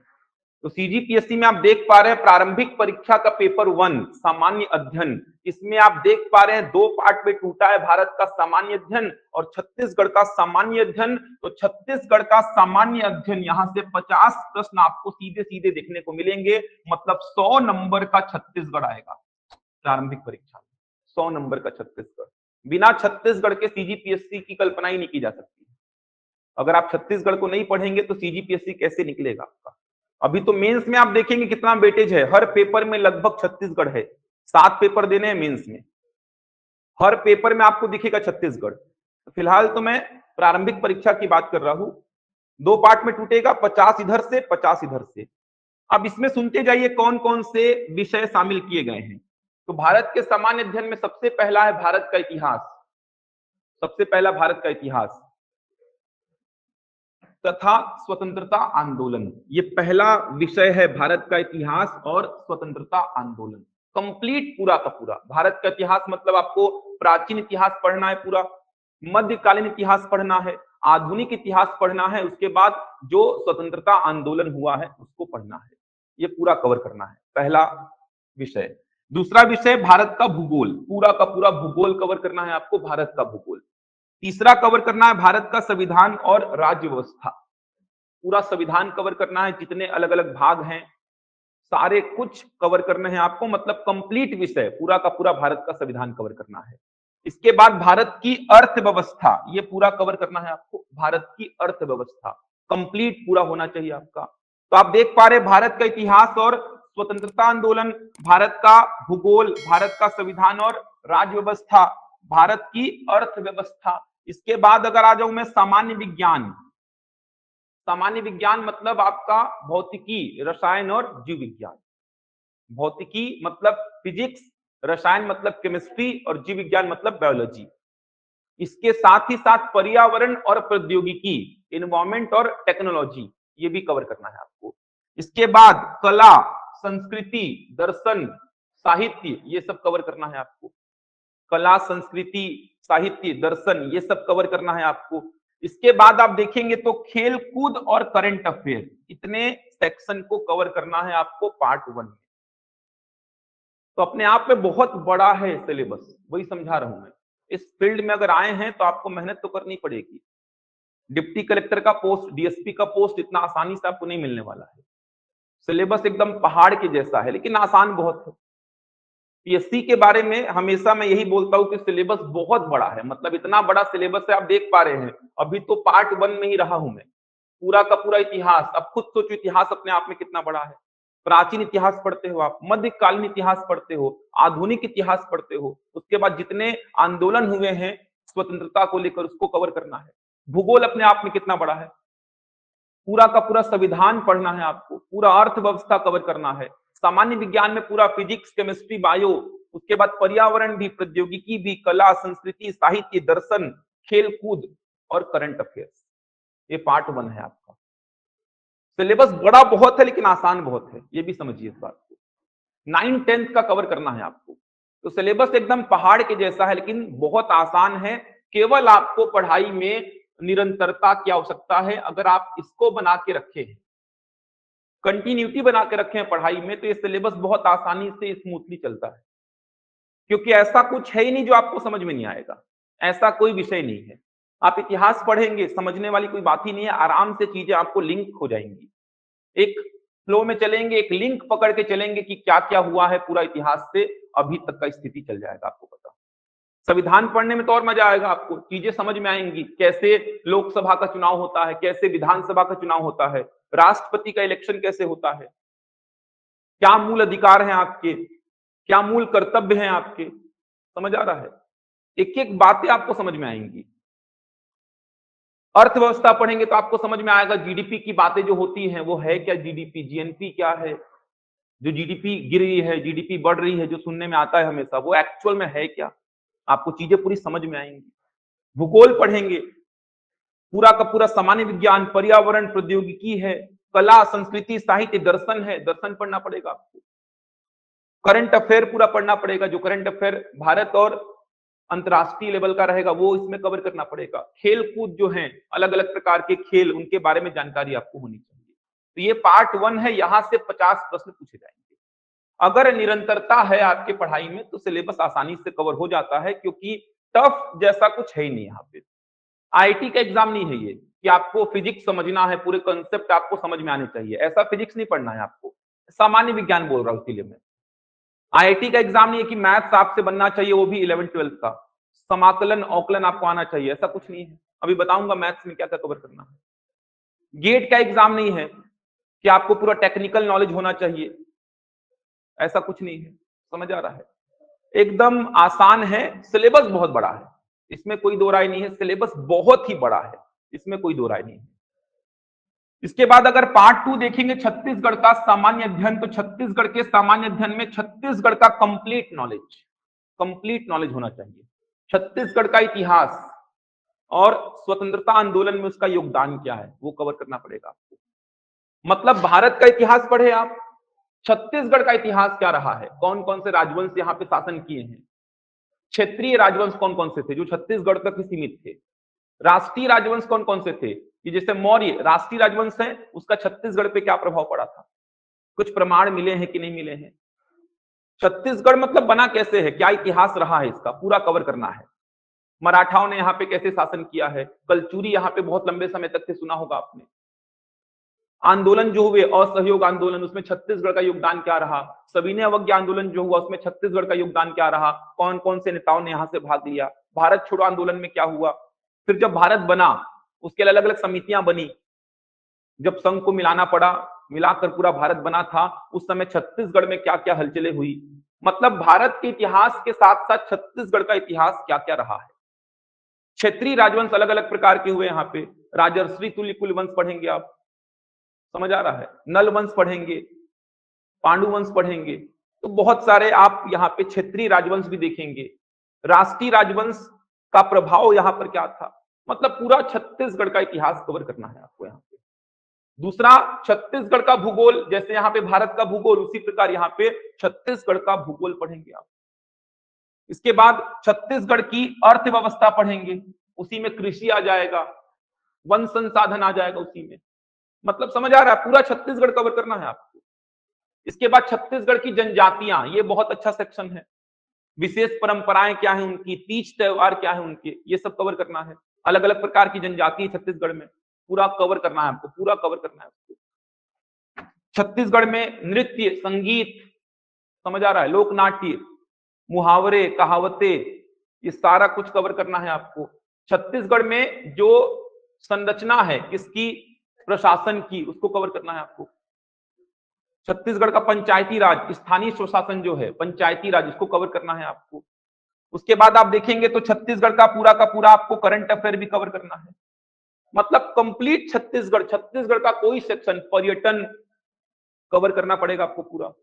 तो सीजीपीएससी में आप देख पा रहे हैं प्रारंभिक परीक्षा का पेपर 1 सामान्य अध्ययन, इसमें आप देख पा रहे हैं 2 पार्ट में टूटा है, भारत का सामान्य अध्ययन और छत्तीसगढ़ का सामान्य अध्ययन। तो छत्तीसगढ़ का सामान्य अध्ययन यहां से 50 प्रश्न आपको सीधे सीधे देखने को मिलेंगे, मतलब 100 नंबर का छत्तीसगढ़ आएगा प्रारंभिक परीक्षा में, 100 नंबर का छत्तीसगढ़। बिना छत्तीसगढ़ के सीजीपीएससी की कल्पना ही नहीं की जा सकती। अगर आप छत्तीसगढ़ को नहीं पढ़ेंगे तो सीजीपीएससी कैसे निकलेगा आपका। अभी तो मेंस में आप देखेंगे कितना वेटेज है, हर पेपर में लगभग छत्तीसगढ़ है। 7 पेपर देने हैं मेंस में, हर पेपर में आपको दिखेगा छत्तीसगढ़। तो फिलहाल तो मैं प्रारंभिक परीक्षा की बात कर रहा हूं, 2 पार्ट में टूटेगा, 50 इधर से 50 इधर से। अब इसमें सुनते जाइए कौन कौन से विषय शामिल किए गए हैं। तो भारत के सामान्य अध्ययन में सबसे पहला है भारत का इतिहास, सबसे पहला भारत का इतिहास तथा स्वतंत्रता आंदोलन। ये पहला विषय है, भारत का इतिहास और स्वतंत्रता आंदोलन। कंप्लीट पूरा का पूरा भारत का इतिहास, मतलब आपको प्राचीन इतिहास पढ़ना है, पूरा मध्यकालीन इतिहास पढ़ना है, आधुनिक इतिहास पढ़ना है, उसके बाद जो स्वतंत्रता आंदोलन हुआ है उसको पढ़ना है। ये पूरा कवर करना है, पहला विषय। दूसरा विषय भारत का भूगोल, पूरा का पूरा भूगोल कवर करना है आपको, भारत का भूगोल। तीसरा कवर करना है भारत का संविधान और राज्य व्यवस्था, पूरा संविधान कवर करना है, जितने अलग अलग भाग हैं सारे कुछ कवर करने हैं आपको, मतलब कंप्लीट विषय पूरा का पूरा भारत का संविधान कवर करना है। इसके बाद भारत की अर्थव्यवस्था, ये पूरा कवर करना है आपको, भारत की अर्थव्यवस्था कंप्लीट पूरा होना चाहिए आपका। तो आप देख पा रहे भारत का इतिहास और स्वतंत्रता आंदोलन, भारत का भूगोल, भारत का संविधान और राज्य व्यवस्था, भारत की अर्थव्यवस्था। इसके बाद अगर आ जाऊं मैं सामान्य विज्ञान, सामान्य विज्ञान मतलब आपका भौतिकी, रसायन और जीव विज्ञान। भौतिकी मतलब फिजिक्स, रसायन मतलब केमिस्ट्री और जीव विज्ञान मतलब बायोलॉजी। इसके साथ ही साथ पर्यावरण और प्रौद्योगिकी, इन्वायरमेंट और टेक्नोलॉजी, ये भी कवर करना है आपको। इसके बाद कला, संस्कृति, दर्शन, साहित्य, ये सब कवर करना है आपको। कला, संस्कृति, साहित्य, दर्शन, ये सब कवर करना है आपको। इसके बाद आप देखेंगे तो खेल कूद और करंट अफेयर, इतने सेक्शन को कवर करना है आपको पार्ट 1 में। तो अपने आप में बहुत बड़ा है सिलेबस, वही समझा रहा हूं मैं। इस फील्ड में अगर आए हैं तो आपको मेहनत तो करनी पड़ेगी। डिप्टी कलेक्टर का पोस्ट, डीएसपी का पोस्ट इतना आसानी से आपको नहीं मिलने वाला है। सिलेबस एकदम पहाड़ के जैसा है, लेकिन आसान बहुत है। पीएससी के बारे में हमेशा मैं यही बोलता हूं कि सिलेबस बहुत बड़ा है, मतलब इतना बड़ा सिलेबस है, आप देख पा रहे हैं। अभी तो पार्ट 1 में ही रहा हूं मैं, पूरा का पूरा इतिहास। अब खुद सोचो इतिहास अपने आप में कितना बड़ा है। प्राचीन इतिहास पढ़ते हो आप, मध्यकालीन इतिहास पढ़ते हो, आधुनिक इतिहास पढ़ते हो, उसके बाद जितने आंदोलन हुए हैं स्वतंत्रता को लेकर उसको कवर करना है। भूगोल अपने आप में कितना बड़ा है, पूरा का पूरा संविधान पढ़ना है आपको, पूरा अर्थव्यवस्था कवर करना है। सामान्य विज्ञान में पूरा फिजिक्स, केमिस्ट्री, बायो, उसके बाद पर्यावरण भी, प्रौद्योगिकी भी, कला, संस्कृति, साहित्य, दर्शन, खेल कूद और करंट अफेयर्स, ये पार्ट 1 है आपका। सिलेबस बड़ा बहुत है लेकिन आसान बहुत है, ये भी समझिए इस बात को। 9-10 का कवर करना है आपको। तो सिलेबस एकदम पहाड़ के जैसा है लेकिन बहुत आसान है। केवल आपको पढ़ाई में निरंतरता की आवश्यकता है। अगर आप इसको बना के रखे, कंटिन्यूटी बना के रखे पढ़ाई में, तो ये सिलेबस बहुत आसानी से स्मूथली चलता है। क्योंकि ऐसा कुछ है ही नहीं जो आपको समझ में नहीं आएगा, ऐसा कोई विषय नहीं है। आप इतिहास पढ़ेंगे, समझने वाली कोई बात ही नहीं है, आराम से चीजें आपको लिंक हो जाएंगी। एक फ्लो में चलेंगे, एक लिंक पकड़ के चलेंगे कि क्या क्या हुआ है पूरा इतिहास से अभी तक का स्थिति चल जाएगा आपको पता। संविधान पढ़ने में तो और मजा आएगा आपको, चीजें समझ में आएंगी, कैसे लोकसभा का चुनाव होता है, कैसे विधानसभा का चुनाव होता है, राष्ट्रपति का इलेक्शन कैसे होता है, क्या मूल अधिकार हैं आपके, क्या मूल कर्तव्य हैं आपके, समझ आ रहा है। एक एक बातें आपको समझ में आएंगी। अर्थव्यवस्था पढ़ेंगे तो आपको समझ में आएगा जीडीपी की बातें जो होती हैं वो है क्या, जीडीपी, जीएनपी क्या है, जो जीडीपी गिर रही है, जीडीपी बढ़ रही है, जो सुनने में आता है हमेशा, वो एक्चुअल में है क्या, आपको चीजें पूरी समझ में आएंगी। भूगोल पढ़ेंगे, पूरा का पूरा सामान्य विज्ञान, पर्यावरण, प्रौद्योगिकी है, कला, संस्कृति, साहित्य, दर्शन है, दर्शन पढ़ना पड़ेगा आपको। करंट अफेयर पूरा पढ़ना पड़ेगा, जो करंट अफेयर भारत और अंतरराष्ट्रीय लेवल का रहेगा वो इसमें कवर करना पड़ेगा। खेल कूद जो है, अलग अलग प्रकार के खेल, उनके बारे में जानकारी आपको होनी चाहिए। तो ये पार्ट 1 है, यहां से 50 प्रश्न पूछे जाएंगे। अगर निरंतरता है आपके पढ़ाई में तो सिलेबस आसानी से कवर हो जाता है, क्योंकि टफ जैसा कुछ है ही नहीं यहाँ पे। आईआईटी का एग्जाम नहीं है ये कि आपको फिजिक्स समझना है, पूरे कंसेप्ट आपको समझ में आने चाहिए, ऐसा फिजिक्स नहीं पढ़ना है आपको। सामान्य विज्ञान बोल रहा हूं इसलिए मैं। आईआईटी का एग्जाम नहीं है कि मैथ्स आपसे बनना चाहिए, वो भी 11th-12th का, समाकलन औकलन आपको आना चाहिए, ऐसा कुछ नहीं है। अभी बताऊंगा मैथ्स में क्या क्या कवर करना है। गेट का एग्जाम नहीं है कि आपको पूरा टेक्निकल नॉलेज होना चाहिए, ऐसा कुछ नहीं है, समझ आ रहा है। एकदम आसान है, सिलेबस बहुत बड़ा है, इसमें कोई दो राय नहीं है, सिलेबस बहुत ही बड़ा है, इसमें कोई दो राय नहीं है। इसके बाद अगर पार्ट 2 देखेंगे छत्तीसगढ़ का सामान्य अध्ययन, तो छत्तीसगढ़ के सामान्य अध्ययन में छत्तीसगढ़ का कंप्लीट नॉलेज होना चाहिए। छत्तीसगढ़ का इतिहास और स्वतंत्रता आंदोलन में उसका योगदान क्या है वो कवर करना पड़ेगा आपको। मतलब भारत का इतिहास पढ़े आप, छत्तीसगढ़ का इतिहास क्या रहा है, कौन कौन से राजवंश यहाँ पे शासन किए हैं, क्षेत्रीय राजवंश कौन कौन से थे जो छत्तीसगढ़ तक ही सीमित थे, राष्ट्रीय राजवंश कौन कौन से थे, कि जैसे मौर्य राष्ट्रीय राजवंश है, उसका छत्तीसगढ़ पे क्या प्रभाव पड़ा था, कुछ प्रमाण मिले हैं कि नहीं मिले हैं। छत्तीसगढ़ मतलब बना कैसे है, क्या इतिहास रहा है, इसका पूरा कवर करना है। मराठाओं ने यहाँ पे कैसे शासन किया है, कलचुरी यहाँ पे बहुत लंबे समय तक से सुना होगा आपने। आंदोलन जो हुए, असहयोग आंदोलन, उसमें छत्तीसगढ़ का योगदान क्या रहा। सविनय अवज्ञा आंदोलन जो हुआ, उसमें छत्तीसगढ़ का योगदान क्या रहा, कौन कौन से नेताओं ने यहाँ से भाग लिया। भारत छोड़ो आंदोलन में क्या हुआ, फिर जब भारत बना उसके अलग अलग समितियां बनी, जब संघ को मिलाना पड़ा, मिलाकर पूरा भारत बना था, उस समय छत्तीसगढ़ में क्या क्या हलचलें हुई। मतलब भारत के इतिहास के साथ साथ छत्तीसगढ़ का इतिहास क्या क्या रहा है। क्षेत्रीय राजवंश अलग अलग प्रकार के हुए यहाँ पे, राजर्षि तुल्य कुल वंश पढ़ेंगे आप, समझ आ रहा है, नल वंश पढ़ेंगे, पांडु वंश पढ़ेंगे, तो बहुत सारे आप यहाँ पे क्षेत्रीय राजवंश भी देखेंगे। राष्ट्रीय राजवंश का प्रभाव यहाँ पर क्या था, मतलब पूरा छत्तीसगढ़ का इतिहास कवर करना है आपको यहाँ पे। दूसरा, छत्तीसगढ़ का भूगोल, जैसे यहाँ पे भारत का भूगोल, उसी प्रकार यहाँ पे छत्तीसगढ़ का भूगोल पढ़ेंगे आप। इसके बाद छत्तीसगढ़ की अर्थव्यवस्था पढ़ेंगे, उसी में कृषि आ जाएगा, वन संसाधन आ जाएगा उसी में। मतलब समझ आ रहा है, पूरा छत्तीसगढ़ कवर करना है आपको। इसके बाद छत्तीसगढ़ की जनजातियां, ये बहुत अच्छा सेक्शन है। विशेष परंपराएं क्या है उनकी, तीज त्योहार क्या है उनके, ये सब कवर करना है। अलग अलग प्रकार की जनजाति छत्तीसगढ़ में, पूरा कवर करना है आपको, पूरा कवर करना है आपको। छत्तीसगढ़ में नृत्य, संगीत, समझ आ रहा है, लोक नाट्य, मुहावरे, कहावतें, ये सारा कुछ कवर करना है आपको। छत्तीसगढ़ में जो संरचना है किसकी, प्रशासन की, उसको कवर करना है आपको। छत्तीसगढ़ का पंचायती राज, स्थानीय स्वशासन जो है, पंचायती राज, इसको कवर करना है आपको। उसके बाद आप देखेंगे तो छत्तीसगढ़ का पूरा आपको करंट अफेयर भी कवर करना है। मतलब कंप्लीट छत्तीसगढ़, छत्तीसगढ़ का कोई सेक्शन, पर्यटन कवर करना पड़ेगा आपको पूरा।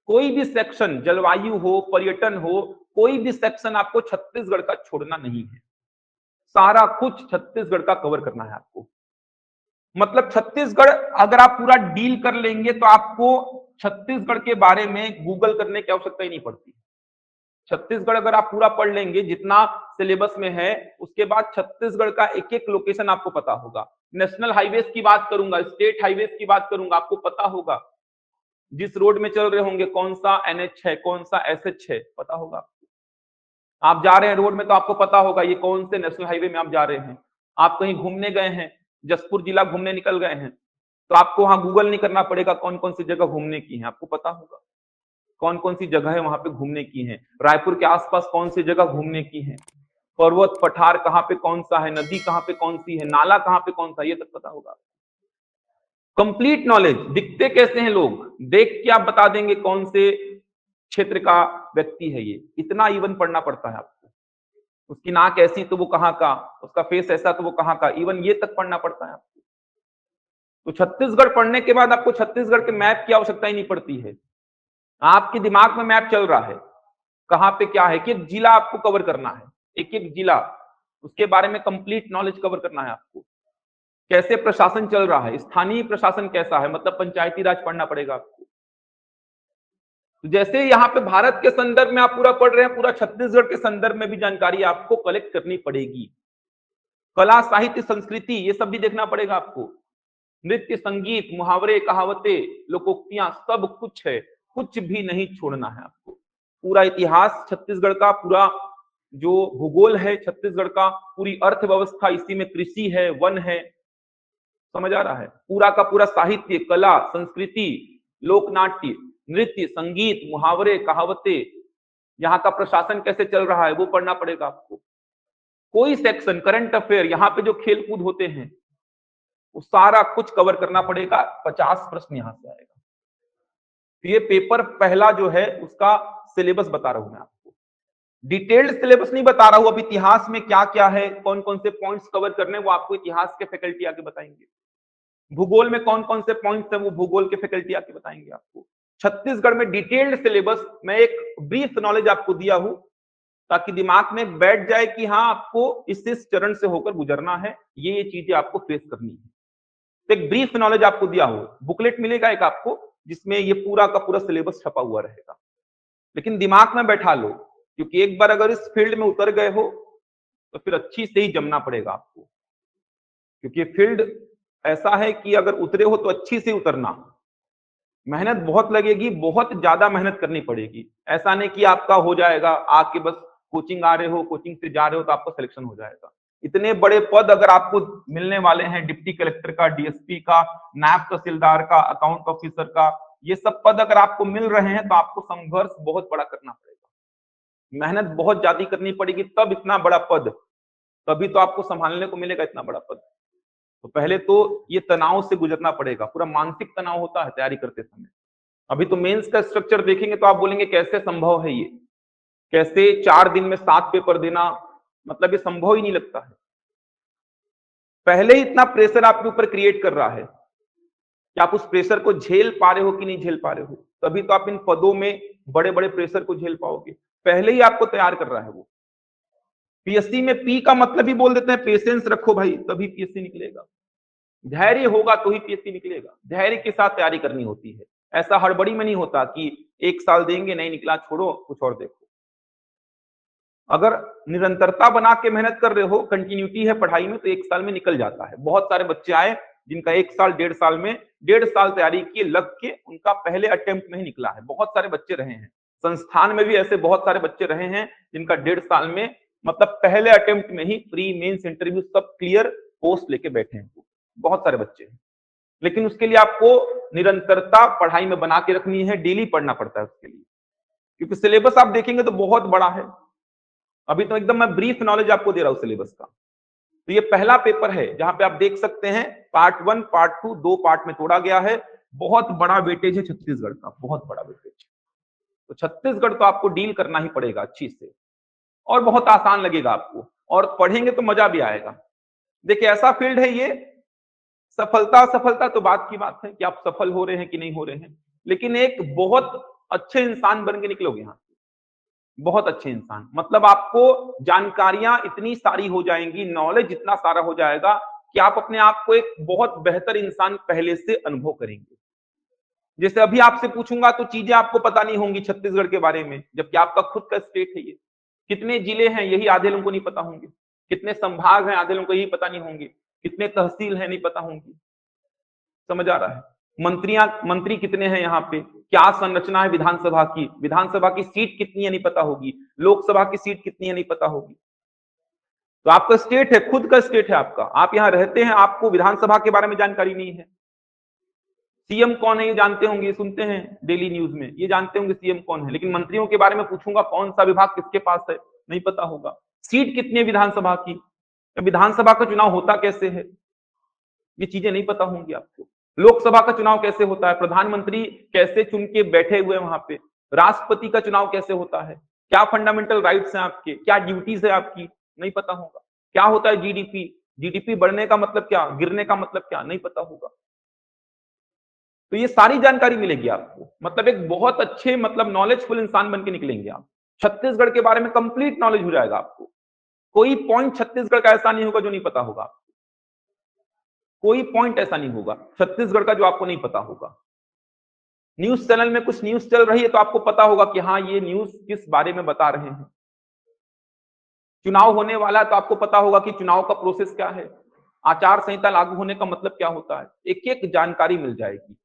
कोई भी सेक्शन, जलवायु हो, पर्यटन हो, कोई भी सेक्शन आपको छत्तीसगढ़ का छोड़ना नहीं है। सारा कुछ छत्तीसगढ़ का कवर करना है आपको। मतलब छत्तीसगढ़ अगर आप पूरा डील कर लेंगे तो आपको छत्तीसगढ़ के बारे में गूगल करने की आवश्यकता ही नहीं पड़ती। छत्तीसगढ़ अगर आप पूरा पढ़ लेंगे जितना सिलेबस में है, उसके बाद छत्तीसगढ़ का एक एक लोकेशन आपको पता होगा। नेशनल हाईवेज की बात करूंगा, स्टेट हाईवेज की बात करूंगा, आपको पता होगा जिस रोड में चल रहे होंगे कौन सा एनएच है, कौन सा एसएच है, पता होगा। आप जा रहे हैं रोड में तो आपको पता होगा ये कौन से नेशनल हाईवे में आप जा रहे हैं। आप कहीं घूमने गए हैं, जसपुर जिला घूमने निकल गए हैं, तो आपको वहां गूगल नहीं करना पड़ेगा कौन कौन सी जगह घूमने की है, आपको पता होगा कौन कौन सी जगह है वहां पे घूमने की है। रायपुर के आसपास कौन सी जगह घूमने की है, पर्वत पठार कहाँ पे कौन सा है, नदी कहाँ पे कौन सी है, नाला कहाँ पे कौन सा, ये तक पता होगा। Complete knowledge. दिखते कैसे हैं लोग, देख के आप बता देंगे कौन से क्षेत्र का व्यक्ति है ये, इतना इवन पढ़ना पड़ता है आपको। उसकी नाक ऐसी तो वो कहाँ का, उसका फेस ऐसा तो वो कहाँ का, इवन ये तक पढ़ना पड़ता है आपको। तो छत्तीसगढ़ पढ़ने के बाद आपको छत्तीसगढ़ के मैप की आवश्यकता ही नहीं पड़ती है। आपके दिमाग में मैप चल रहा है, कहाँ पे क्या है, कि जिला आपको कवर करना है, एक एक जिला, उसके बारे में कंप्लीट नॉलेज कवर करना है आपको। कैसे प्रशासन चल रहा है, स्थानीय प्रशासन कैसा है, मतलब पंचायती राज पढ़ना पड़ेगा आपको। तो जैसे यहाँ पे भारत के संदर्भ में आप पूरा पढ़ रहे हैं, पूरा छत्तीसगढ़ के संदर्भ में भी जानकारी आपको कलेक्ट करनी पड़ेगी। कला, साहित्य, संस्कृति, ये सब भी देखना पड़ेगा आपको। नृत्य, संगीत, मुहावरे, कहावतें, लोकोक्तियां, सब कुछ है, कुछ भी नहीं छोड़ना है आपको। पूरा इतिहास छत्तीसगढ़ का, पूरा जो भूगोल है छत्तीसगढ़ का, पूरी अर्थव्यवस्था, इसी में कृषि है, वन है, समझ आ रहा है, पूरा का पूरा साहित्य, कला, संस्कृति, लोक नाट्य, नृत्य, संगीत, मुहावरे, कहावतें, यहाँ का प्रशासन कैसे चल रहा है वो पढ़ना पड़ेगा आपको। कोई सेक्शन, करंट अफेयर, यहाँ पे जो खेल कूद होते हैं वो सारा कुछ कवर करना पड़ेगा। 50 प्रश्न यहां से आएगा। तो ये पेपर पहला जो है उसका सिलेबस बता रहा हूं मैं आपको, डिटेल्ड सिलेबस नहीं बता रहा हूं। अब इतिहास में क्या क्या है, कौन कौन से पॉइंट्स कवर करने, वो आपको इतिहास के फैकल्टी आके बताएंगे। भूगोल में कौन कौन से पॉइंट्स है वो भूगोल के फैकल्टी आके बताएंगे आपको। छत्तीसगढ़ में डिटेल्ड सिलेबस, मैं एक ब्रीफ नॉलेज आपको दिया हूं ताकि दिमाग में बैठ जाए कि हाँ आपको इस चरण से होकर गुजरना है, ये चीजें आपको फेस करनी है। तो एक ब्रीफ नॉलेज आपको दिया हो, बुकलेट मिलेगा एक आपको जिसमें ये पूरा का पूरा सिलेबस छपा हुआ रहेगा। लेकिन दिमाग में बैठा लो, क्योंकि एक बार अगर इस फील्ड में उतर गए हो तो फिर अच्छी से ही जमना पड़ेगा आपको, क्योंकि फील्ड ऐसा है कि अगर उतरे हो तो अच्छी से उतरना, मेहनत बहुत लगेगी, बहुत ज्यादा मेहनत करनी पड़ेगी। ऐसा नहीं कि आपका हो जाएगा, आके बस कोचिंग आ रहे हो, कोचिंग से जा रहे हो तो आपका सिलेक्शन हो जाएगा। इतने बड़े पद अगर आपको मिलने वाले हैं, डिप्टी कलेक्टर का, डीएसपी का, नायब तहसीलदार का, अकाउंट ऑफिसर का, ये सब पद अगर आपको मिल रहे हैं तो आपको संघर्ष बहुत बड़ा करना पड़ेगा, मेहनत बहुत ज्यादा करनी पड़ेगी, तब इतना बड़ा पद, तभी तो आपको संभालने को मिलेगा इतना बड़ा पद। तो पहले तो ये तनाव से गुजरना पड़ेगा, पूरा मानसिक तनाव होता है तैयारी करते समय। अभी तो मेंस का स्ट्रक्चर देखेंगे तो आप बोलेंगे कैसे संभव है ये, कैसे 4 दिन में 7 पेपर देना, मतलब ये संभव ही नहीं लगता है। पहले ही इतना प्रेशर आपके ऊपर क्रिएट कर रहा है कि आप उस प्रेशर को झेल पा रहे हो कि नहीं झेल पा रहे हो, तभी तो आप इन पदों में बड़े बड़े प्रेशर को झेल पाओगे। पहले ही आपको तैयार कर रहा है वो। पीएससी में पी का मतलब ही बोल देते हैं, पेशेंस रखो भाई, तभी पीएससी निकलेगा। धैर्य होगा तो ही पीएससी निकलेगा, धैर्य के साथ तैयारी करनी होती है। ऐसा हड़बड़ी में नहीं होता कि 1 साल देंगे, नहीं निकला छोड़ो कुछ और देखो। अगर निरंतरता बना के मेहनत कर रहे हो, कंटिन्यूटी है पढ़ाई में, तो 1 साल में निकल जाता है। बहुत सारे बच्चे आए जिनका 1 साल 1.5 साल में 1.5 साल तैयारी किए, लग के उनका पहले अटेम्प्ट में ही निकला है। बहुत सारे बच्चे रहे हैं, संस्थान में भी ऐसे बहुत सारे बच्चे रहे हैं जिनका 1.5 साल में, मतलब पहले अटेम्प्ट में ही प्री मेंस इंटरव्यू सब क्लियर, पोस्ट लेके बैठे हैं, बहुत सारे बच्चे हैं। लेकिन उसके लिए आपको निरंतरता पढ़ाई में बना के रखनी है, डेली पढ़ना पड़ता है उसके लिए, क्योंकि सिलेबस आप देखेंगे तो बहुत बड़ा है। अभी तो एकदम मैं ब्रीफ नॉलेज आपको दे रहा हूं सिलेबस का। तो ये पहला पेपर है जहां पे आप देख सकते हैं पार्ट 1 पार्ट 2 दो पार्ट में तोड़ा गया है। बहुत बड़ा वेटेज है छत्तीसगढ़ का, बहुत बड़ा वेटेज। तो छत्तीसगढ़ तो आपको डील करना ही पड़ेगा अच्छी से, और बहुत आसान लगेगा आपको, और पढ़ेंगे तो मजा भी आएगा। देखिए ऐसा फील्ड है ये, सफलता असफलता तो बात की बात है कि आप सफल हो रहे हैं कि नहीं हो रहे हैं, लेकिन एक बहुत अच्छे इंसान बन के निकलोगे यहाँ से, बहुत अच्छे इंसान। मतलब आपको जानकारियां इतनी सारी हो जाएंगी, नॉलेज इतना सारा हो जाएगा कि आप अपने आप को एक बहुत बेहतर इंसान पहले से अनुभव करेंगे। जैसे अभी आपसे पूछूंगा तो चीजें आपको पता नहीं होंगी छत्तीसगढ़ के बारे में, जबकि आपका खुद का स्टेट है ये। कितने जिले हैं यही आधे लोगों को नहीं पता होंगे, कितने संभाग हैं आधे लोगों को यही पता नहीं होंगे, कितने तहसील हैं नहीं पता होंगी। समझ आ रहा है? मंत्री कितने हैं यहाँ पे, क्या संरचना है विधानसभा की, विधानसभा की सीट कितनी है नहीं पता होगी, लोकसभा की सीट कितनी है नहीं पता होगी। तो आपका स्टेट है, खुद का स्टेट है आपका, आप यहाँ रहते हैं, आपको विधानसभा के बारे में जानकारी नहीं है। सीएम कौन है ये जानते होंगे, सुनते हैं डेली न्यूज में, ये जानते होंगे सीएम कौन है, लेकिन मंत्रियों के बारे में पूछूंगा कौन सा विभाग किसके पास है, नहीं पता होगा। सीट कितनी है विधानसभा की, विधानसभा का चुनाव होता कैसे है, ये चीजें नहीं पता होंगी आपको। लोकसभा का चुनाव कैसे होता है, प्रधानमंत्री कैसे चुन के बैठे हुए वहां पे, राष्ट्रपति का चुनाव कैसे होता है, क्या फंडामेंटल राइट्स हैं आपके, क्या ड्यूटीज है आपकी, नहीं पता होगा। क्या होता है जीडीपी, जीडीपी बढ़ने का मतलब क्या, गिरने का मतलब क्या, नहीं पता होगा। तो ये सारी जानकारी मिलेगी आपको, मतलब एक बहुत अच्छे, मतलब नॉलेजफुल इंसान बन के निकलेंगे आप। छत्तीसगढ़ के बारे में कंप्लीट नॉलेज हो जाएगा आपको, कोई पॉइंट छत्तीसगढ़ का ऐसा नहीं होगा जो नहीं पता होगा, कोई पॉइंट ऐसा नहीं होगा छत्तीसगढ़ का जो आपको नहीं पता होगा। न्यूज चैनल में कुछ न्यूज चल रही है तो आपको पता होगा कि हाँ ये न्यूज किस बारे में बता रहे हैं। चुनाव होने वाला है तो आपको पता होगा कि चुनाव का प्रोसेस क्या है, आचार संहिता लागू होने का मतलब क्या होता है, एक एक जानकारी मिल जाएगी।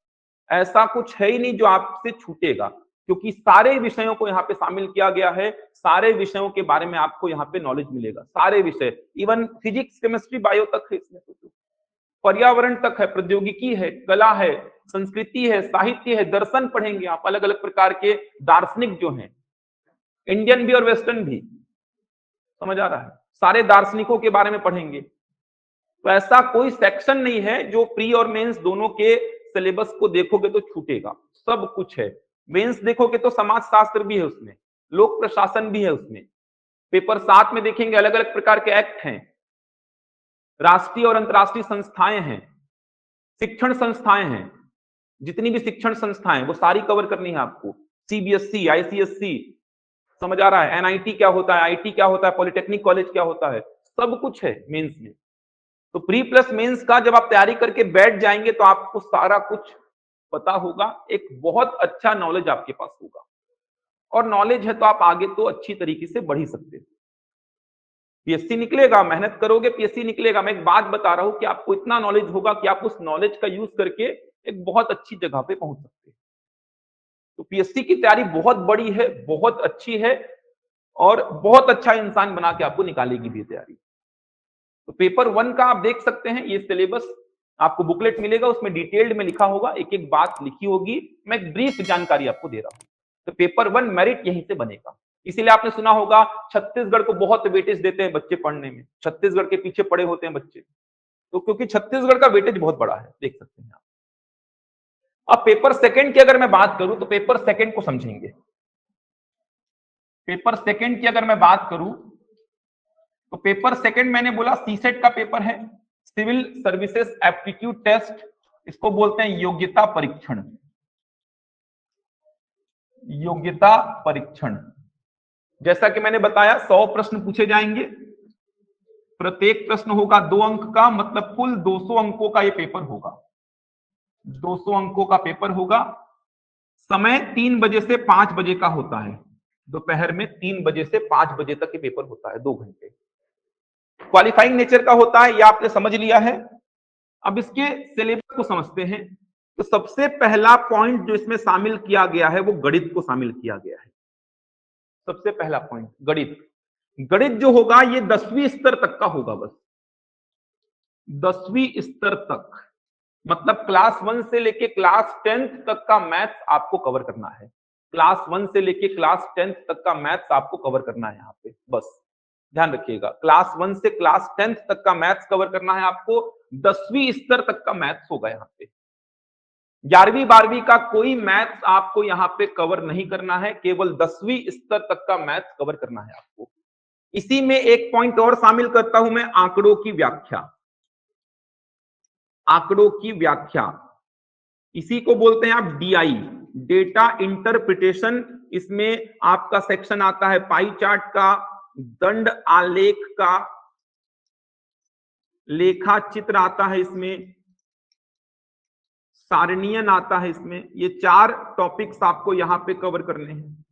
ऐसा कुछ है ही नहीं जो आपसे छूटेगा, क्योंकि सारे विषयों को यहाँ पे शामिल किया गया है, सारे विषयों के बारे में आपको यहाँ पे नॉलेज मिलेगा, सारे विषय, इवन फिजिक्स केमिस्ट्री बायो तक है इसमें, पर्यावरण तक है, प्रौद्योगिकी है, कला है, संस्कृति है, साहित्य है, दर्शन पढ़ेंगे आप, अलग अलग प्रकार के दार्शनिक जो हैं, इंडियन भी और वेस्टर्न भी। समझ आ रहा है? सारे दार्शनिकों के बारे में पढ़ेंगे। तो ऐसा कोई सेक्शन नहीं है जो प्री और मेंस दोनों के सिलेबस को देखोगे तो छूटेगा, सब कुछ है। मेंस देखोगे तो समाज शास्त्र भी है उसमें, लोक प्रशासन भी है उसमें। पेपर 7 में देखेंगे अलग अलग प्रकार के एक्ट हैं, राष्ट्रीय और अंतरराष्ट्रीय संस्थाएं हैं, शिक्षण संस्थाएं हैं, जितनी भी शिक्षण संस्थाएं वो सारी कवर करनी है आपको। सीबीएसई, आईसीएसई, समझ आ रहा है? एनआईटी क्या होता है, आईटी क्या होता है, पॉलिटेक्निक कॉलेज क्या होता है, सब कुछ है मेंस में। तो प्री प्लस मेंस का जब आप तैयारी करके बैठ जाएंगे तो आपको सारा कुछ पता होगा, एक बहुत अच्छा नॉलेज आपके पास होगा, और नॉलेज है तो आप आगे तो अच्छी तरीके से बढ़ ही सकते हो। पीएससी निकलेगा, मेहनत करोगे पीएससी निकलेगा। मैं एक बात बता रहा हूं कि आपको इतना नॉलेज होगा कि आप उस नॉलेज का यूज करके एक बहुत अच्छी जगह पे पहुंच सकते हैं। तो पीएससी की तैयारी बहुत बड़ी है, बहुत अच्छी है और बहुत अच्छा इंसान बना के आपको निकालेगी भी तैयारी। तो पेपर 1 का आप देख सकते हैं, ये सिलेबस आपको बुकलेट मिलेगा, उसमें डिटेल्ड में लिखा होगा, एक एक बात लिखी होगी, मैं एक ब्रीफ जानकारी आपको दे रहा हूं। तो पेपर 1 मेरिट यहीं से बनेगा। इसीलिए आपने सुना होगा छत्तीसगढ़ को बहुत वेटेज देते हैं बच्चे पढ़ने में, छत्तीसगढ़ के पीछे पड़े होते हैं बच्चे, तो क्योंकि छत्तीसगढ़ का वेटेज बहुत बड़ा है, देख सकते हैं आप। अब पेपर सेकंड की अगर मैं बात करूं तो पेपर सेकंड को समझेंगे। पेपर सेकंड की अगर मैं बात करूं तो पेपर सेकंड मैंने बोला सीसेट का पेपर है, सिविल सर्विसेज एप्टीट्यूड टेस्ट, इसको बोलते हैं योग्यता परीक्षण। योग्यता परीक्षण, जैसा कि मैंने बताया 100 प्रश्न पूछे जाएंगे, प्रत्येक प्रश्न होगा 2 अंक का, मतलब कुल 200 अंकों का ये पेपर होगा। 200 अंकों का पेपर होगा। समय 3 बजे से 5 बजे का होता है, दोपहर में 3 बजे से 5 बजे तक ये पेपर होता है, 2 घंटे। क्वालिफाइंग नेचर का होता है, ये आपने समझ लिया है। अब इसके सिलेबस को समझते हैं। तो सबसे पहला पॉइंट जो इसमें शामिल किया गया है वो गणित को शामिल किया गया है। सबसे पहला पॉइंट गणित। गणित जो होगा ये 10वीं स्तर तक का होगा, बस 10वीं स्तर तक, मतलब क्लास 1 से लेके क्लास 10th तक का मैथ्स आपको कवर करना है। क्लास 1 से लेके क्लास 10th तक का मैथ्स आपको कवर करना है यहाँ पे, बस ध्यान रखिएगा। क्लास 1 से क्लास 10th तक का मैथ्स कवर करना है आपको, 10वीं स्तर तक का मैथ्स होगा यहाँ पे। 11वीं 12वीं का कोई मैथ्स आपको यहाँ पे कवर नहीं करना है, केवल 10वीं स्तर तक का मैथ्स कवर करना है आपको। इसी में एक पॉइंट और शामिल करता हूं मैं, आंकड़ों की व्याख्या। आंकड़ों की व्याख्या, इसी को बोलते हैं आप डीआई, डेटा इंटरप्रिटेशन। इसमें आपका सेक्शन आता है पाई चार्ट का, दंड आलेख का, लेखा चित्र आता है इसमें, सारणियन आता है इसमें। ये 4 टॉपिक्स आपको यहां पे कवर करने हैं।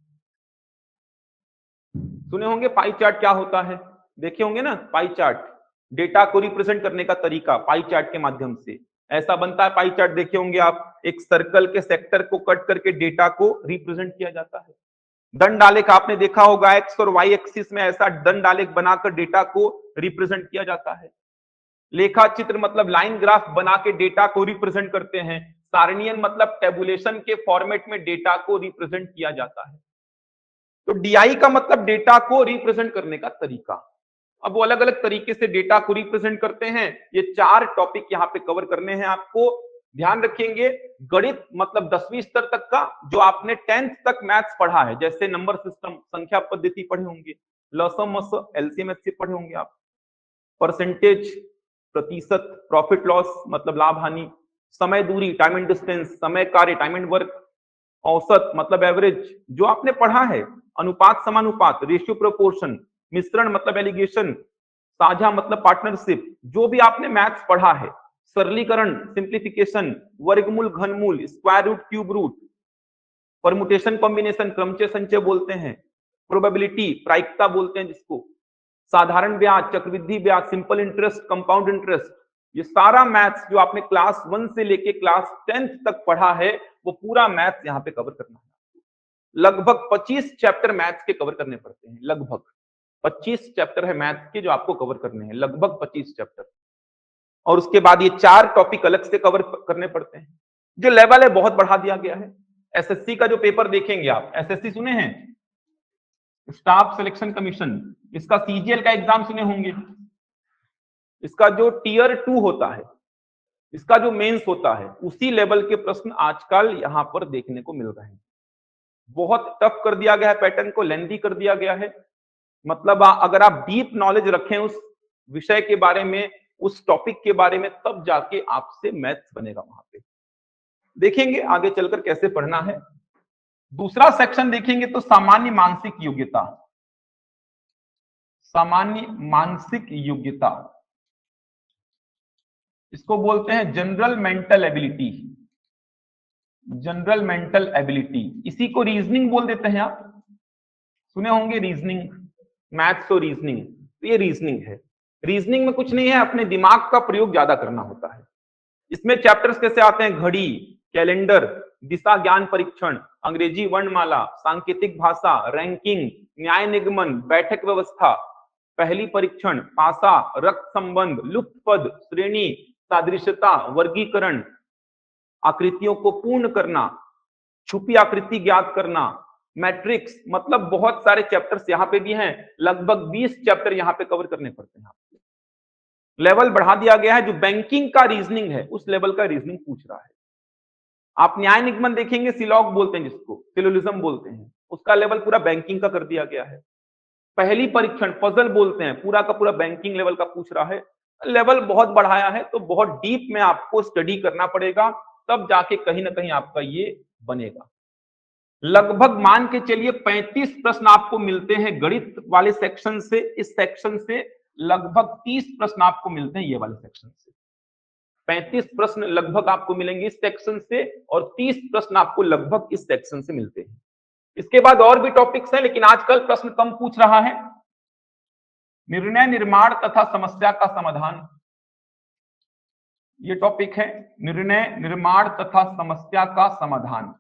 सुने होंगे पाई चार्ट क्या होता है, देखे होंगे ना पाई चार्ट, डेटा को रिप्रेजेंट करने का तरीका पाई चार्ट के माध्यम से ऐसा बनता है। पाई चार्ट देखे होंगे आप, एक सर्कल के सेक्टर को कट करके डेटा को रिप्रेजेंट किया जाता है। दंड आलेख आपने देखा होगा, एक्स और वाई एक्सिस में ऐसा दंड आलेख बनाकर डेटा को रिप्रेजेंट किया जाता है। लेखा चित्र मतलब लाइन ग्राफ बना के डेटा को रिप्रेजेंट करते हैं। सारणियन मतलब टेबुलेशन के फॉर्मेट में डेटा को रिप्रेजेंट किया जाता है। तो डीआई का मतलब डेटा को रिप्रेजेंट करने का तरीका। अब वो अलग अलग तरीके से डेटा को रिप्रेजेंट करते हैं। ये 4 टॉपिक यहाँ पे कवर करने हैं आपको, ध्यान रखेंगे। गणित मतलब 10वीं स्तर तक का, जो आपने 10th तक मैथ्स पढ़ा है, जैसे नंबर सिस्टम, संख्या पद्धति पढ़े होंगे, लसम मस एलसीएम एचसीएफ पढ़े होंगे आप, परसेंटेज प्रतिशत, प्रॉफिट लॉस मतलब लाभ हानि, समय दूरी टाइम एंड डिस्टेंस, समय कार्य टाइम एंड वर्क, औसत मतलब एवरेज, जो आपने पढ़ा है, अनुपात समानुपात रेशियो प्रोपोर्शन, मिश्रण मतलब एलिगेशन, साझा मतलब पार्टनरशिप, जो भी आपने मैथ्स पढ़ा है, सरलीकरण सिंप्लीफिकेशन, वर्गमूल घनमूल, square root cube root, permutation combination क्रमचय संचय बोलते हैं, प्रोबेबिलिटी प्रायिकता बोलते हैं जिसको, साधारण ब्याज, चक्रवृद्धि ब्याज, सिंपल इंटरेस्ट, कंपाउंड इंटरेस्ट, ये सारा मैथ्स जो आपने क्लास 1 से लेके क्लास 10th तक पढ़ा है, वो पूरा मैथ्स यहाँ पे कवर करना है। लगभग 25 चैप्टर मैथ्स के कवर करने पड़ते हैं, लगभग 25 चैप्टर है मैथ्स के जो आपको कवर करने हैं, लगभग 25 चैप्टर। और उसके बाद ये 4 टॉपिक अलग से कवर करने पड़ते हैं। जो लेवल है बहुत बढ़ा दिया गया है। एसएससी का जो पेपर देखेंगे आप, एसएससी सुने हैं, स्टाफ सिलेक्शन कमीशन, इसका सीजीएल का एग्जाम सुने होंगे। इसका जो टियर 2 होता है, इसका जो मेंस होता है, उसी लेवल के प्रश्न आजकल यहां पर देखने को मिल रहे हैं। बहुत टफ कर दिया गया है, पैटर्न को लेंथी कर दिया गया है। मतलब अगर आप डीप नॉलेज रखें उस विषय के बारे में, उस टॉपिक के बारे में, तब जाके आपसे मैथ्स बनेगा वहां पे। देखेंगे आगे चलकर कैसे पढ़ना है। दूसरा सेक्शन देखेंगे तो सामान्य मानसिक योग्यता। सामान्य मानसिक योग्यता, इसको बोलते हैं general mental ability. General mental ability, इसी को रीजनिंग बोल देते हैं आप, सुने होंगे रीजनिंग, मैथ्स और रीजनिंग। तो ये रीजनिंग है। रीजनिंग में कुछ नहीं है, अपने दिमाग का प्रयोग ज्यादा करना होता है। इसमें चैप्टर्स कैसे आते हैं, घड़ी, कैलेंडर, दिशा ज्ञान परीक्षण, अंग्रेजी वर्णमाला, सांकेतिक भाषा, रैंकिंग, न्याय निगमन, बैठक व्यवस्था, पहली परीक्षण, पासा, रक्त संबंध, लुप्त पद, श्रेणी, सादृश्यता, वर्गीकरण, आकृतियों को पूर्ण करना, छुपी आकृति ज्ञात करना, मैट्रिक्स, मतलब बहुत सारे चैप्टर्स यहाँ पे भी हैं। लगभग 20 चैप्टर यहाँ पे कवर करने पड़ते हैं। लेवल बढ़ा दिया गया है, जो बैंकिंग का रीजनिंग है उस लेवल का रीजनिंग पूछ रहा है। आप न्याय निगमन देखेंगे, सिलॉग बोलते हैं जिसको, सिलोजिज्म बोलते हैं, उसका लेवल पूरा बैंकिंग का कर दिया गया है। पहली परीक्षण पजल बोलते हैं, पूरा का पूरा बैंकिंग लेवल का पूछ रहा है। लेवल बहुत बढ़ाया है, तो बहुत डीप में आपको स्टडी करना पड़ेगा, तब जाके कहीं ना कहीं आपका ये बनेगा। लगभग मान के चलिए 35 प्रश्न आपको मिलते हैं गणित वाले सेक्शन से। इस सेक्शन से लगभग 30 प्रश्न आपको मिलते हैं ये वाले सेक्शन से। 35 प्रश्न लगभग आपको मिलेंगे इस सेक्शन से और 30 प्रश्न आपको लगभग इस सेक्शन से मिलते हैं। इसके बाद और भी टॉपिक्स हैं, लेकिन आजकल प्रश्न कम पूछ रहा है। निर्णय निर्माण तथा समस्या का समाधान, ये टॉपिक है, निर्णय निर्माण तथा समस्या का समाधान।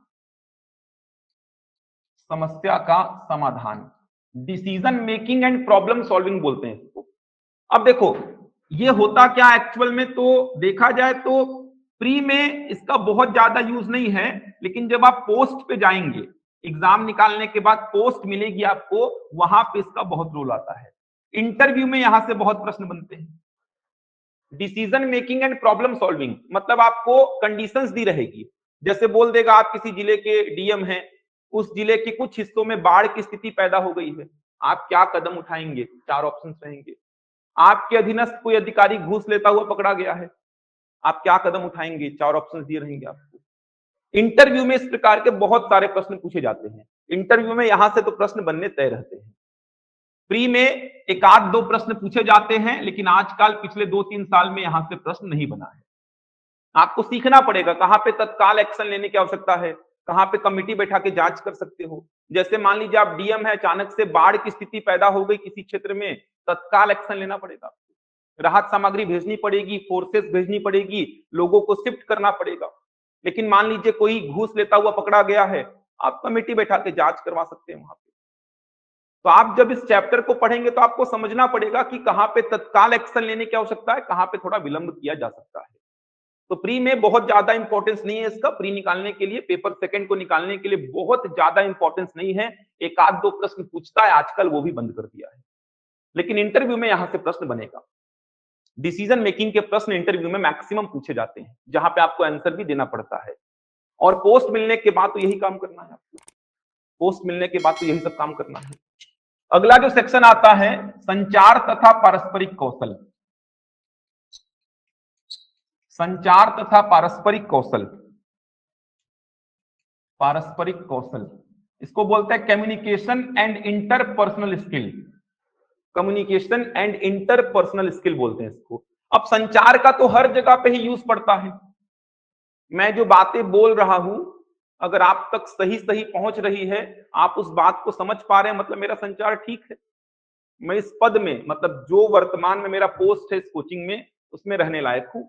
समस्या का समाधान, decision making and problem solving बोलते हैं इसको। अब देखो ये होता क्या एक्चुअल में, तो देखा जाए तो प्री में इसका बहुत ज्यादा यूज नहीं है, लेकिन जब आप पोस्ट पे जाएंगे, एग्जाम निकालने के बाद पोस्ट मिलेगी आपको, वहां पे इसका बहुत रोल आता है। इंटरव्यू में यहां से बहुत प्रश्न बनते हैं। Decision making and problem solving मतलब आपको कंडीशंस दी रहेगी, जैसे बोल देगा आप किसी जिले के डीएम हैं, उस जिले के कुछ हिस्सों में बाढ़ की स्थिति पैदा हो गई है, आप क्या कदम उठाएंगे, 4 ऑप्शंस रहेंगे। आपके अधीनस्थ कोई अधिकारी घूस लेता हुआ पकड़ा गया है, आप क्या कदम उठाएंगे, 4 ऑप्शंस दिए रहेंगे आपको। इंटरव्यू में इस प्रकार के बहुत सारे प्रश्न पूछे जाते हैं। इंटरव्यू में यहां से तो प्रश्न बनने तय रहते हैं। प्री में एक आध 2 प्रश्न पूछे जाते हैं, लेकिन आजकल पिछले 2-3 साल में यहां से प्रश्न नहीं बना है। आपको सीखना पड़ेगा कहां पे तत्काल एक्शन लेने की आवश्यकता है, कहां पे कमिटी बैठा के जांच कर सकते हो। जैसे मान लीजिए आप डीएम है, अचानक से बाढ़ की स्थिति पैदा हो गई किसी क्षेत्र में, तत्काल एक्शन लेना पड़ेगा, राहत सामग्री भेजनी पड़ेगी, फोर्सेस भेजनी पड़ेगी, लोगों को शिफ्ट करना पड़ेगा। लेकिन मान लीजिए कोई घूस लेता हुआ पकड़ा गया है, आप कमेटी बैठा के जांच करवा सकते हैं वहां पे। तो आप जब इस चैप्टर को पढ़ेंगे तो आपको समझना पड़ेगा कि कहां पे तत्काल एक्शन लेने की आवश्यकता है, कहां पे थोड़ा विलंब किया जा सकता है। तो प्री में बहुत ज्यादा इंपॉर्टेंस नहीं है इसका, प्री निकालने के लिए, पेपर सेकंड को निकालने के लिए बहुत ज्यादा इंपॉर्टेंस नहीं है। एक आध 2 प्रश्न पूछता है आजकल, वो भी बंद कर दिया है, लेकिन इंटरव्यू में यहां से प्रश्न बनेगा। डिसीजन मेकिंग के प्रश्न इंटरव्यू में मैक्सिमम पूछे जाते हैं, जहां पे आपको आंसर भी देना पड़ता है। और पोस्ट मिलने के बाद तो यही काम करना है आपको, पोस्ट मिलने के बाद तो यही सब काम करना है। अगला जो सेक्शन आता है, संचार तथा पारस्परिक कौशल। संचार तथा पारस्परिक कौशल, पारस्परिक कौशल इसको बोलते हैं communication and interpersonal skill. Communication and interpersonal skill बोलते हैं इसको। अब संचार का तो हर जगह पे ही यूज पड़ता है। मैं जो बातें बोल रहा हूं, अगर आप तक सही सही पहुंच रही है, आप उस बात को समझ पा रहे हैं, मतलब मेरा संचार ठीक है। मैं इस पद में, मतलब जो वर्तमान में मेरा पोस्ट है इस कोचिंग में, उसमें रहने लायक हूं।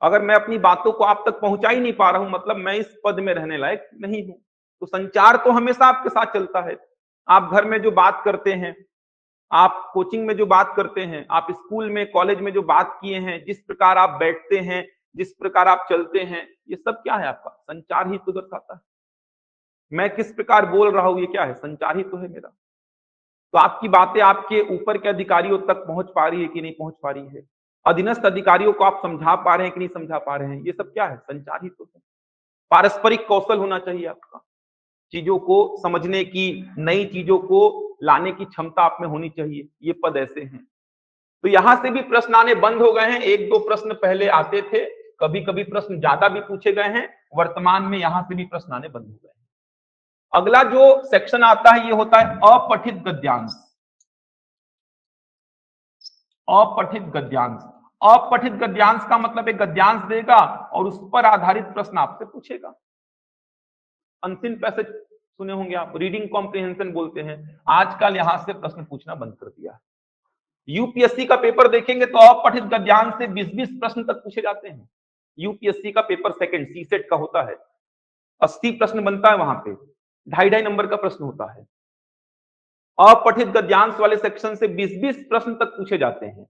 अगर मैं अपनी बातों को आप तक पहुंचा ही नहीं पा रहा हूं, मतलब मैं इस पद में रहने लायक नहीं हूं। तो संचार तो हमेशा आपके साथ चलता है। आप घर में जो बात करते हैं, आप कोचिंग में जो बात करते हैं, आप स्कूल में कॉलेज में जो बात किए हैं, जिस प्रकार आप बैठते हैं, जिस प्रकार आप चलते हैं, ये सब क्या है आपका संचार ही तो दर्शाता है। मैं किस प्रकार बोल रहा हूं, ये क्या है, संचार ही तो है मेरा। तो आपकी बातें आपके ऊपर के अधिकारियों तक पहुंच पा रही है कि नहीं पहुंच पा रही है, अधीनस्थ अधिकारियों को आप समझा पा रहे हैं कि नहीं समझा पा रहे हैं, ये सब क्या है, संचार ही तो है। पारस्परिक कौशल होना चाहिए आपका, चीजों को समझने की, नई चीजों को लाने की क्षमता आप में होनी चाहिए। ये पद ऐसे हैं। तो यहां से भी प्रश्न आने बंद हो गए हैं। 1-2 प्रश्न पहले आते थे, कभी कभी प्रश्न ज्यादा भी पूछे गए हैं, वर्तमान में यहां से भी प्रश्न आने बंद हो गए हैं। अगला जो सेक्शन आता है ये होता है अपठित गद्यांश। अपठित गद्यांश, अपठित गद्यांश का मतलब एक गद्यांश देगा और उस पर आधारित प्रश्न आपसे पूछेगा। अनसीन पैसेज सुने होंगे आप, रीडिंग कॉम्प्रिहेंशन बोलते हैं। आजकल यहां से प्रश्न पूछना बंद कर दिया है। यूपीएससी का पेपर देखेंगे तो अपठित गद्यांश से 20-20 प्रश्न तक पूछे जाते हैं। यूपीएससी का पेपर सेकंड सीसेट का होता है, 80 प्रश्न बनता है वहां पे, 2.5 नंबर का प्रश्न होता है। अपठित गद्यांश वाले सेक्शन से 20-20 प्रश्न तक पूछे जाते हैं।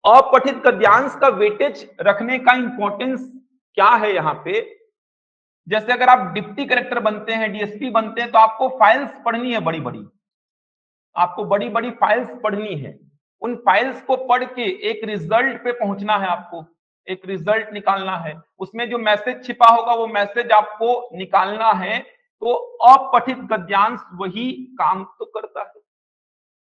अपठित गद्यांश का वेटेज रखने का इंपॉर्टेंस क्या है यहाँ पे? जैसे अगर आप डिप्टी कलेक्टर बनते हैं, डीएसपी बनते हैं, तो आपको फाइल्स पढ़नी है बड़ी बड़ी, आपको बड़ी बड़ी फाइल्स पढ़नी है। उन फाइल्स को पढ़ के एक रिजल्ट पे पहुंचना है, आपको एक रिजल्ट निकालना है। उसमें जो मैसेज छिपा होगा वो मैसेज आपको निकालना है। तो अपठित गद्यांश वही काम तो करता है,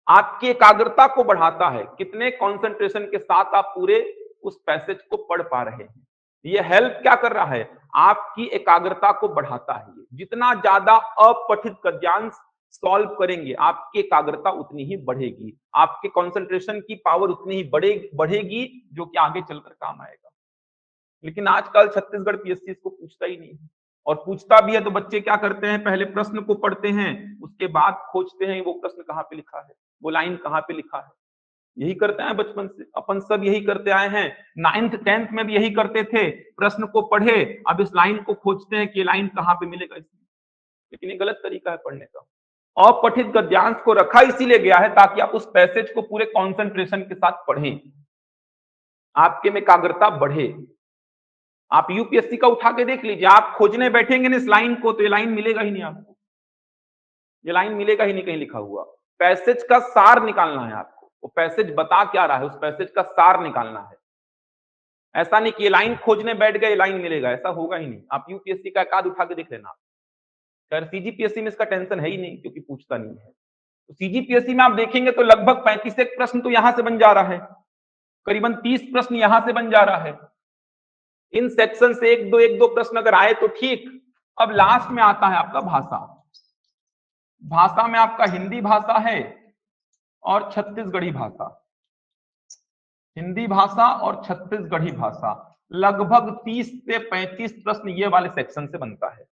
आपकी एकाग्रता को बढ़ाता है, कितने कंसंट्रेशन के साथ आप पूरे उस पैसेज को पढ़ पा रहे हैं। ये हेल्प क्या कर रहा है? आपकी एकाग्रता को बढ़ाता है। जितना ज्यादा अपठित गद्यांश सॉल्व करेंगे, आपकी एकाग्रता उतनी ही बढ़ेगी, आपके कंसंट्रेशन की पावर उतनी ही बढ़ेगी, जो कि आगे चलकर काम आएगा। लेकिन आजकल छत्तीसगढ़ पीएससी इसको पूछता ही नहीं है, और पूछता भी है तो बच्चे क्या करते हैं, पहले प्रश्न को पढ़ते हैं, उसके बाद खोजते हैं वो प्रश्न कहाँ पे लिखा है, वो लाइन कहाँ पे लिखा है। यही करते हैं बचपन से, अपन सब यही करते आए हैं। 9th 10th में भी यही करते थे, प्रश्न को पढ़े, अब इस लाइन को खोजते हैं कि ये लाइन कहाँ पे मिलेगा इसमें। लेकिन ये गलत तरीका है पढ़ने का। अपठित गद्यांश को रखा इसीलिए गया है ताकि आप उस पैसेज को पूरे कॉन्सेंट्रेशन के साथ पढ़ें, आपके में एकाग्रता बढ़े। आप यूपीएससी का उठा के देख लीजिए, आप खोजने बैठेंगे ना इस लाइन को, तो ये लाइन मिलेगा ही नहीं आपको, ये लाइन मिलेगा ही नहीं कहीं लिखा हुआ। पैसेज का सार निकालना है आपको, वो पैसेज बता क्या रहा है, उस पैसेज का सार निकालना है। ऐसा नहीं कि ये लाइन खोजने बैठ गए लाइन मिलेगा, ऐसा होगा ही नहीं। आप यूपीएससी का एकाद उठा के देख लेना। खैर सीजीपीएससी में इसका टेंशन है ही नहीं, क्योंकि पूछता नहीं है। तो सीजीपीएससी में आप देखेंगे तो लगभग 35 प्रश्न तो यहां से बन जा रहा है, करीबन 30 प्रश्न यहां से बन जा रहा है। इन सेक्शन से एक दो प्रश्न अगर आए तो ठीक। अब लास्ट में आता है आपका भाषा। भाषा में आपका हिंदी भाषा है और छत्तीसगढ़ी भाषा, हिंदी भाषा और छत्तीसगढ़ी भाषा। लगभग 30 से 35 प्रश्न ये वाले सेक्शन से बनता है,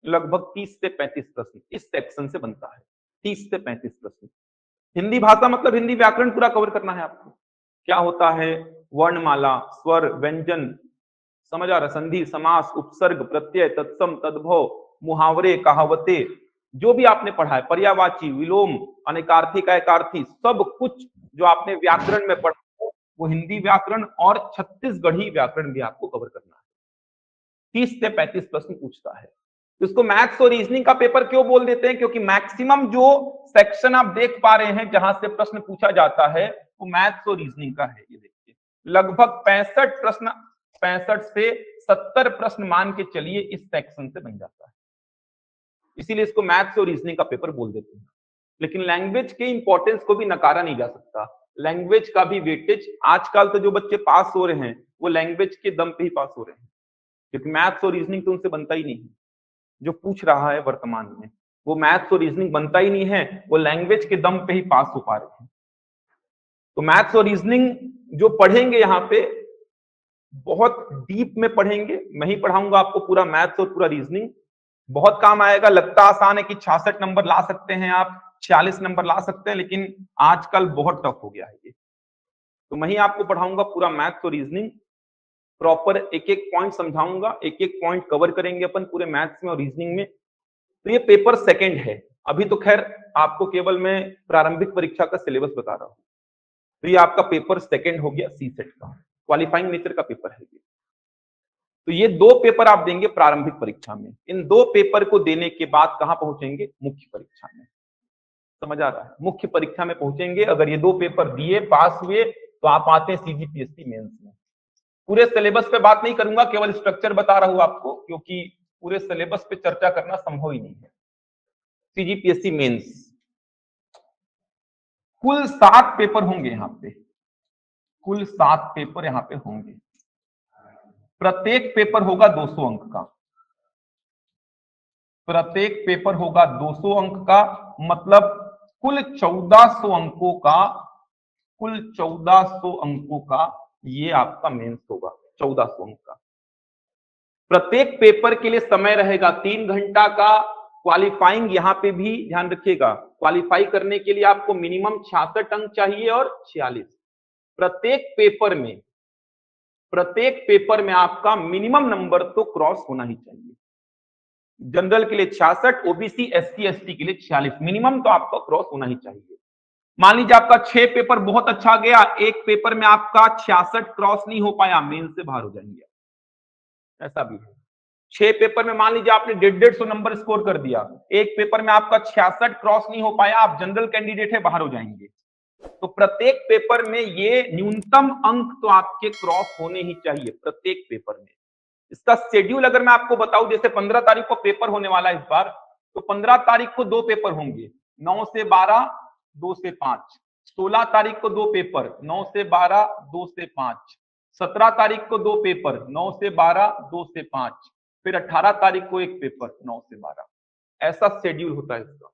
लगभग 30 से 35 प्रश्न इस सेक्शन से बनता है, 30 से 35 प्रश्न। हिंदी भाषा मतलब हिंदी व्याकरण पूरा कवर करना है आपको, क्या होता है वर्णमाला, स्वर, व्यंजन, समझ आ रहा, संधि, समास, उपसर्ग, प्रत्यय, तत्सम, तद्भव, मुहावरे, कहावतें, जो भी आपने पढ़ा है, पर्यायवाची, विलोम, अनेकार्थी, एकार्थी, सब कुछ जो आपने व्याकरण में पढ़ा है वो हिंदी व्याकरण और छत्तीसगढ़ी व्याकरण भी आपको कवर करना है। 30 से 35 प्रश्न पूछता है। इसको मैथ्स और रीजनिंग का पेपर क्यों बोल देते हैं? क्योंकि मैक्सिमम जो सेक्शन आप देख पा रहे हैं जहां से प्रश्न पूछा जाता है वो मैथ्स और रीजनिंग का है। ये देखिए लगभग 65 प्रश्न, 65 से 70 प्रश्न मान के चलिए इस सेक्शन से बन जाता है, इसीलिए इसको मैथ्स और रीजनिंग का पेपर बोल देते हैं। लेकिन लैंग्वेज के इंपॉर्टेंस को भी नकारा नहीं जा सकता, लैंग्वेज का भी वेटेज। आजकल तो जो बच्चे पास हो रहे हैं वो लैंग्वेज के दम पे ही पास हो रहे हैं, क्योंकि मैथ्स और रीजनिंग तो उनसे बनता ही नहीं है। जो पूछ रहा है वर्तमान में वो मैथ्स और रीजनिंग बनता ही नहीं है, वो लैंग्वेज के दम पे ही पास हो पा रहे हैं। तो मैथ्स और रीजनिंग जो पढ़ेंगे यहाँ पे बहुत डीप में पढ़ेंगे, मैं ही पढ़ाऊंगा आपको पूरा मैथ्स और पूरा रीजनिंग, बहुत काम आएगा। लगता आसान है कि 66 नंबर ला सकते हैं आप, 46 नंबर ला सकते हैं, लेकिन आजकल बहुत टफ हो गया है ये। तो मैं ही आपको पढ़ाऊंगा पूरा मैथ्स और रीजनिंग, प्रॉपर एक एक पॉइंट समझाऊंगा, एक एक पॉइंट कवर करेंगे अपन पूरे मैथ्स में और रीजनिंग में। तो ये पेपर सेकंड है, अभी तो खैर आपको केवल मैं प्रारंभिक परीक्षा का सिलेबस बता रहा हूं। तो ये आपका पेपर सेकंड हो गया सी सेट का, क्वालिफाइंग नेचर का पेपर है ये। तो ये 2 पेपर आप देंगे प्रारंभिक परीक्षा में, इन 2 पेपर को देने के बाद कहां पहुंचेंगे? मुख्य परीक्षा में। समझ आ रहा है? मुख्य परीक्षा में पहुंचेंगे। अगर ये 2 पेपर दिए, पास हुए, तो आप आते हैं सीजीपीएससी मेंस में। पूरे सिलेबस पे बात नहीं करूंगा, केवल स्ट्रक्चर बता रहा हूं आपको, क्योंकि पूरे सिलेबस पे चर्चा करना संभव ही नहीं है। सीजीपीएससी मेंस कुल 7 पेपर होंगे यहाँ पे, कुल 7 पेपर यहाँ पे होंगे। प्रत्येक पेपर होगा 200 अंक का, प्रत्येक पेपर होगा 200 अंक का, मतलब कुल 1400 अंकों का, कुल 1400 अंकों का ये आपका मेंस होगा, 1400 अंक का। प्रत्येक पेपर के लिए समय रहेगा 3 घंटा का। क्वालिफाइंग यहाँ पे भी ध्यान रखिएगा, क्वालिफाई करने के लिए आपको मिनिमम 66 अंक चाहिए और 46। प्रत्येक पेपर में, प्रत्येक पेपर में आपका मिनिमम नंबर तो क्रॉस होना ही चाहिए। जनरल के लिए 66, ओबीसी एससी एसटी के लिए 46। मिनिमम तो आपका क्रॉस होना ही चाहिए। मान लीजिए आपका 6 पेपर बहुत अच्छा गया, एक पेपर में आपका 66 क्रॉस नहीं हो पाया, मेन से बाहर हो जाएंगे, ऐसा भी है। 6 पेपर में मान लीजिए आपने 150 नंबर स्कोर कर दिया, एक पेपर में आपका 66 क्रॉस नहीं हो पाया, आप जनरल कैंडिडेट है, बाहर हो जाएंगे। तो प्रत्येक पेपर में ये न्यूनतम अंक तो आपके क्रॉस होने ही चाहिए, प्रत्येक पेपर में। इसका शेड्यूल अगर मैं आपको बताऊं, जैसे 15 तारीख को पेपर होने वाला है इस बार, तो 15 तारीख को 2 पेपर होंगे, 9 से 12, 2 से 5। 16 तारीख को 2 पेपर, 9 से 12, 2 से 5। 17 तारीख को 2 पेपर, 9 से 12, 2 से 5। फिर 18 तारीख को 1 पेपर, 9 से 12। ऐसा शेड्यूल होता है इसका,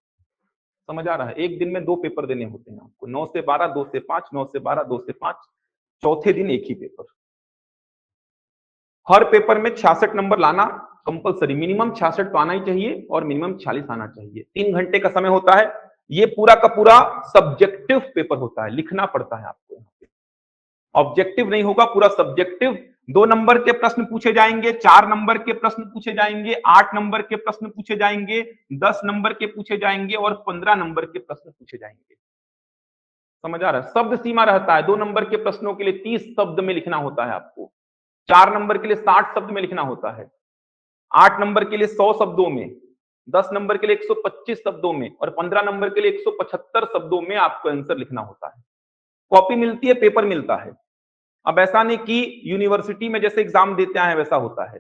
समझ आ रहा है? एक दिन में 2 पेपर देने होते हैं आपको, 9 से 12, 2 से 5, 9 से 12, 2 से 5, चौथे दिन एक ही पेपर। हर पेपर में 66 नंबर लाना कंपलसरी, मिनिमम 66 तो आना ही चाहिए और मिनिमम 46 आना चाहिए। 3 घंटे का समय होता है, ये पूरा का पूरा सब्जेक्टिव पेपर होता है, लिखना पड़ता है आपको यहाँ पे, ऑब्जेक्टिव नहीं होगा, पूरा सब्जेक्टिव। 2 नंबर के प्रश्न पूछे जाएंगे, 4 नंबर के प्रश्न पूछे जाएंगे, 8 नंबर के प्रश्न पूछे जाएंगे, 10 नंबर के पूछे जाएंगे और 15 नंबर के प्रश्न पूछे जाएंगे। समझ आ रहा है? शब्द सीमा रहता है, 2 नंबर के प्रश्नों के लिए 30 शब्द में लिखना होता है आपको, 4 नंबर के लिए 60 शब्द में लिखना होता है, 8 नंबर के लिए 100 शब्दों में, 10 नंबर के लिए 125 शब्दों में और 15 नंबर के लिए 175 शब्दों में आपको आंसर लिखना होता है। कॉपी मिलती है, पेपर मिलता है। अब ऐसा नहीं कि यूनिवर्सिटी में जैसे एग्जाम देते हैं वैसा होता है।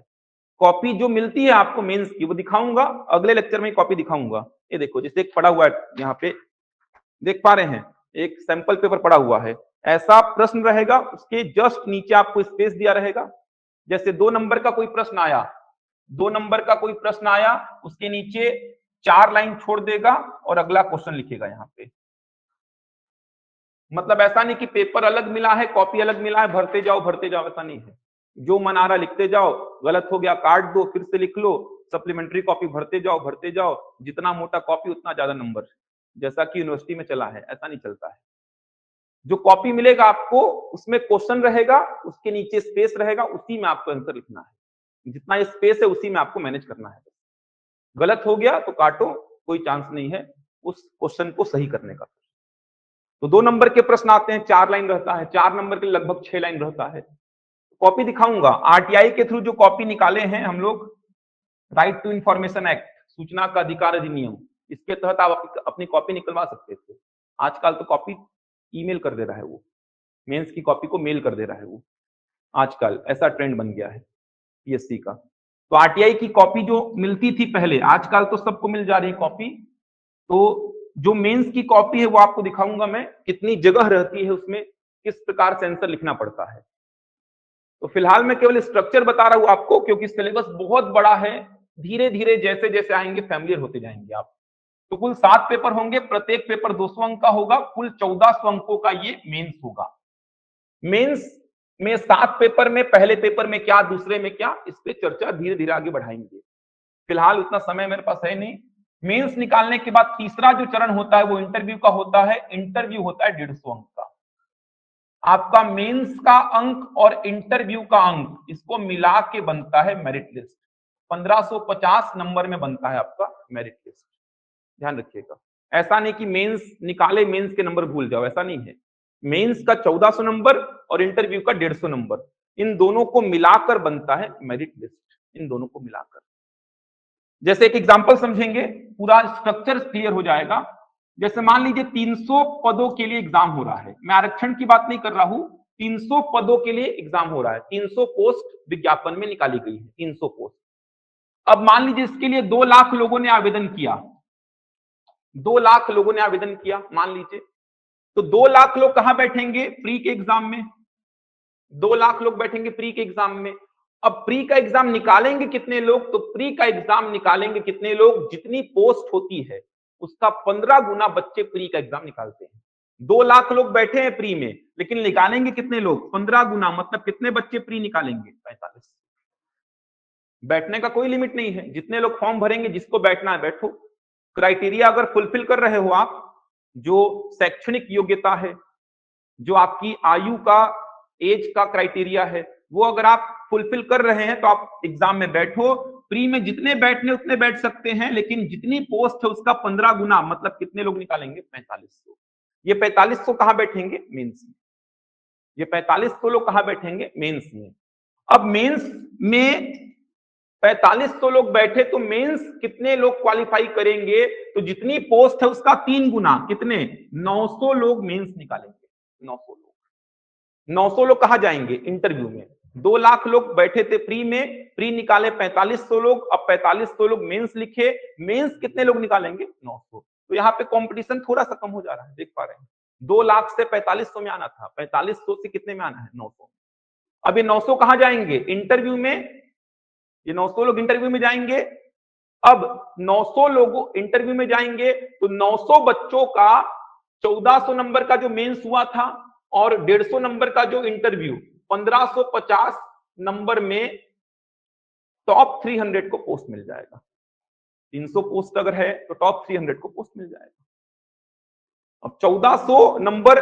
कॉपी जो मिलती है आपको मेंस की, वो दिखाऊंगा अगले लेक्चर में, कॉपी दिखाऊंगा। ये देखो, जैसे एक पड़ा हुआ है यहाँ पे, देख पा रहे हैं, एक सैंपल पेपर पड़ा हुआ है, ऐसा प्रश्न रहेगा, उसके जस्ट नीचे आपको स्पेस दिया रहेगा। जैसे 2 नंबर का कोई प्रश्न आया, 2 नंबर का कोई प्रश्न आया, उसके नीचे 4 लाइन छोड़ देगा और अगला क्वेश्चन लिखेगा यहाँ पे। मतलब ऐसा नहीं कि पेपर अलग मिला है, कॉपी अलग मिला है, भरते जाओ, ऐसा नहीं है। जो मन आ रहा लिखते जाओ, गलत हो गया काट दो, फिर से लिख लो, सप्लीमेंट्री कॉपी भरते जाओ, जितना मोटा कॉपी उतना ज्यादा नंबर, जैसा कि यूनिवर्सिटी में चला है, ऐसा नहीं चलता है। जो कॉपी मिलेगा आपको, उसमें क्वेश्चन रहेगा, उसके नीचे स्पेस रहेगा, उसी में आपको आंसर लिखना है। जितना स्पेस है उसी में आपको मैनेज करना है। गलत हो गया तो काटो, कोई चांस नहीं है उस क्वेश्चन को सही करने का। तो 2 नंबर के प्रश्न आते हैं, 4 लाइन रहता है, 4 नंबर के लगभग 6 लाइन रहता है। कॉपी दिखाऊंगा, आरटीआई के थ्रू जो कॉपी निकाले हैं हम लोग, राइट टू इंफॉर्मेशन एक्ट, सूचना का अधिकार अधिनियम, इसके तहत आप अपनी कॉपी निकलवा सकते थे। आजकल तो कॉपी ईमेल कर दे रहा है, वो मेंस की कॉपी को मेल कर दे रहा है वो, आजकल ऐसा ट्रेंड बन गया है पीएससी का। तो आरटीआई की कॉपी जो मिलती थी पहले, आजकल तो सबको मिल जा रही है कॉपी। तो जो मेंस की कॉपी है वो आपको दिखाऊंगा मैं, कितनी जगह रहती है उसमें, किस प्रकार से आंसर लिखना पड़ता है। तो फिलहाल मैं केवल स्ट्रक्चर बता रहा हूं आपको, क्योंकि सिलेबस बहुत बड़ा है, धीरे धीरे जैसे जैसे आएंगे फैमिलियर होते जाएंगे आप। तो कुल 7 पेपर होंगे, प्रत्येक पेपर 200 अंक का होगा, कुल 1400 अंकों का ये मेंस होगा। मेंस में 7 पेपर में पहले पेपर में क्या, दूसरे में क्या, इस पे चर्चा धीरे धीरे आगे बढ़ाएंगे। फिलहाल उतना समय मेरे पास है नहीं। मेंस निकालने के बाद तीसरा जो चरण होता है वो इंटरव्यू का होता है। इंटरव्यू होता है 150 अंक का। आपका मेंस का अंक और इंटरव्यू का अंक, इसको मिला के बनता है मेरिट लिस्ट। 1550 नंबर में बनता है आपका मेरिट लिस्ट, ध्यान रखिएगा। ऐसा नहीं कि मेंस निकाले, मेंस के नंबर भूल जाओ, ऐसा नहीं है। मेंस का 1400 नंबर और इंटरव्यू का 150 नंबर, इन दोनों को मिलाकर बनता है मेरिट लिस्ट, इन दोनों को मिलाकर। जैसे एक एग्जांपल समझेंगे, पूरा स्ट्रक्चर क्लियर हो जाएगा। जैसे मान लीजिए 300 पदों के लिए एग्जाम हो रहा है, मैं आरक्षण की बात नहीं कर रहा हूं, 300 पदों के लिए एग्जाम हो रहा है, 300 पोस्ट विज्ञापन में निकाली गई है, 300 पोस्ट। अब मान लीजिए इसके लिए 2 लाख लोगों ने आवेदन किया, 2 लाख लोगों ने आवेदन किया मान लीजिए, तो 2 लाख लोग कहां बैठेंगे, प्री के एग्जाम में। 2 लाख लोग बैठेंगे प्री के एग्जाम में। अब प्री का एग्जाम निकालेंगे कितने लोग, तो प्री का एग्जाम निकालेंगे कितने लोग, जितनी पोस्ट होती है उसका 15 गुना बच्चे प्री का एग्जाम निकालते हैं। 2 लाख लोग बैठे हैं प्री में, लेकिन निकालेंगे कितने लोग, 15 गुना, मतलब कितने बच्चे प्री निकालेंगे, 45। बैठने का कोई लिमिट नहीं है, जितने लोग फॉर्म भरेंगे, जिसको बैठना है बैठो। क्राइटेरिया अगर फुलफिल कर रहे हो आप, जो शैक्षणिक योग्यता है, जो आपकी आयु का, एज का क्राइटेरिया है, वो अगर आप फुलफिल कर रहे हैं तो आप एग्जाम में बैठो। प्री में जितने बैठने उतने बैठ सकते हैं, लेकिन जितनी पोस्ट है उसका 15 गुना, मतलब कितने लोग निकालेंगे? 4500। ये 4500 कहां बैठेंगे? मेंस में। ये 4500 लोग कहां बैठेंगे? मेंस में। अब मेंस में 4500 लोग बैठे तो मेंस कितने लोग क्वालिफाई करेंगे? तो जितनी पोस्ट है उसका 3 गुना, कितने? 900 लोग मेंस निकालेंगे। 900 लोग, 900 लोग कहां जाएंगे? इंटरव्यू में। 2 लाख लोग बैठे थे प्री में, प्री निकाले 4500 लोग, अब 4500 लोग मेंस लिखे, मेंस कितने लोग निकालेंगे? 900। तो यहाँ पे कंपटीशन थोड़ा सा कम हो जा रहा है, देख पा रहे हैं। 2 लाख से 4500 में आना था, 4500 से कितने में आना है? 900। अब ये 900 कहां जाएंगे? इंटरव्यू में। ये 900 लोग इंटरव्यू में जाएंगे। अब 900 लोग इंटरव्यू में जाएंगे तो 900 बच्चों का 1400 नंबर का जो मेंस हुआ था और 150 नंबर का जो इंटरव्यू, 1550 नंबर में टॉप 300 को पोस्ट मिल जाएगा। 300 पोस्ट अगर है तो टॉप 300 को पोस्ट मिल जाएगा। अब 1400 नंबर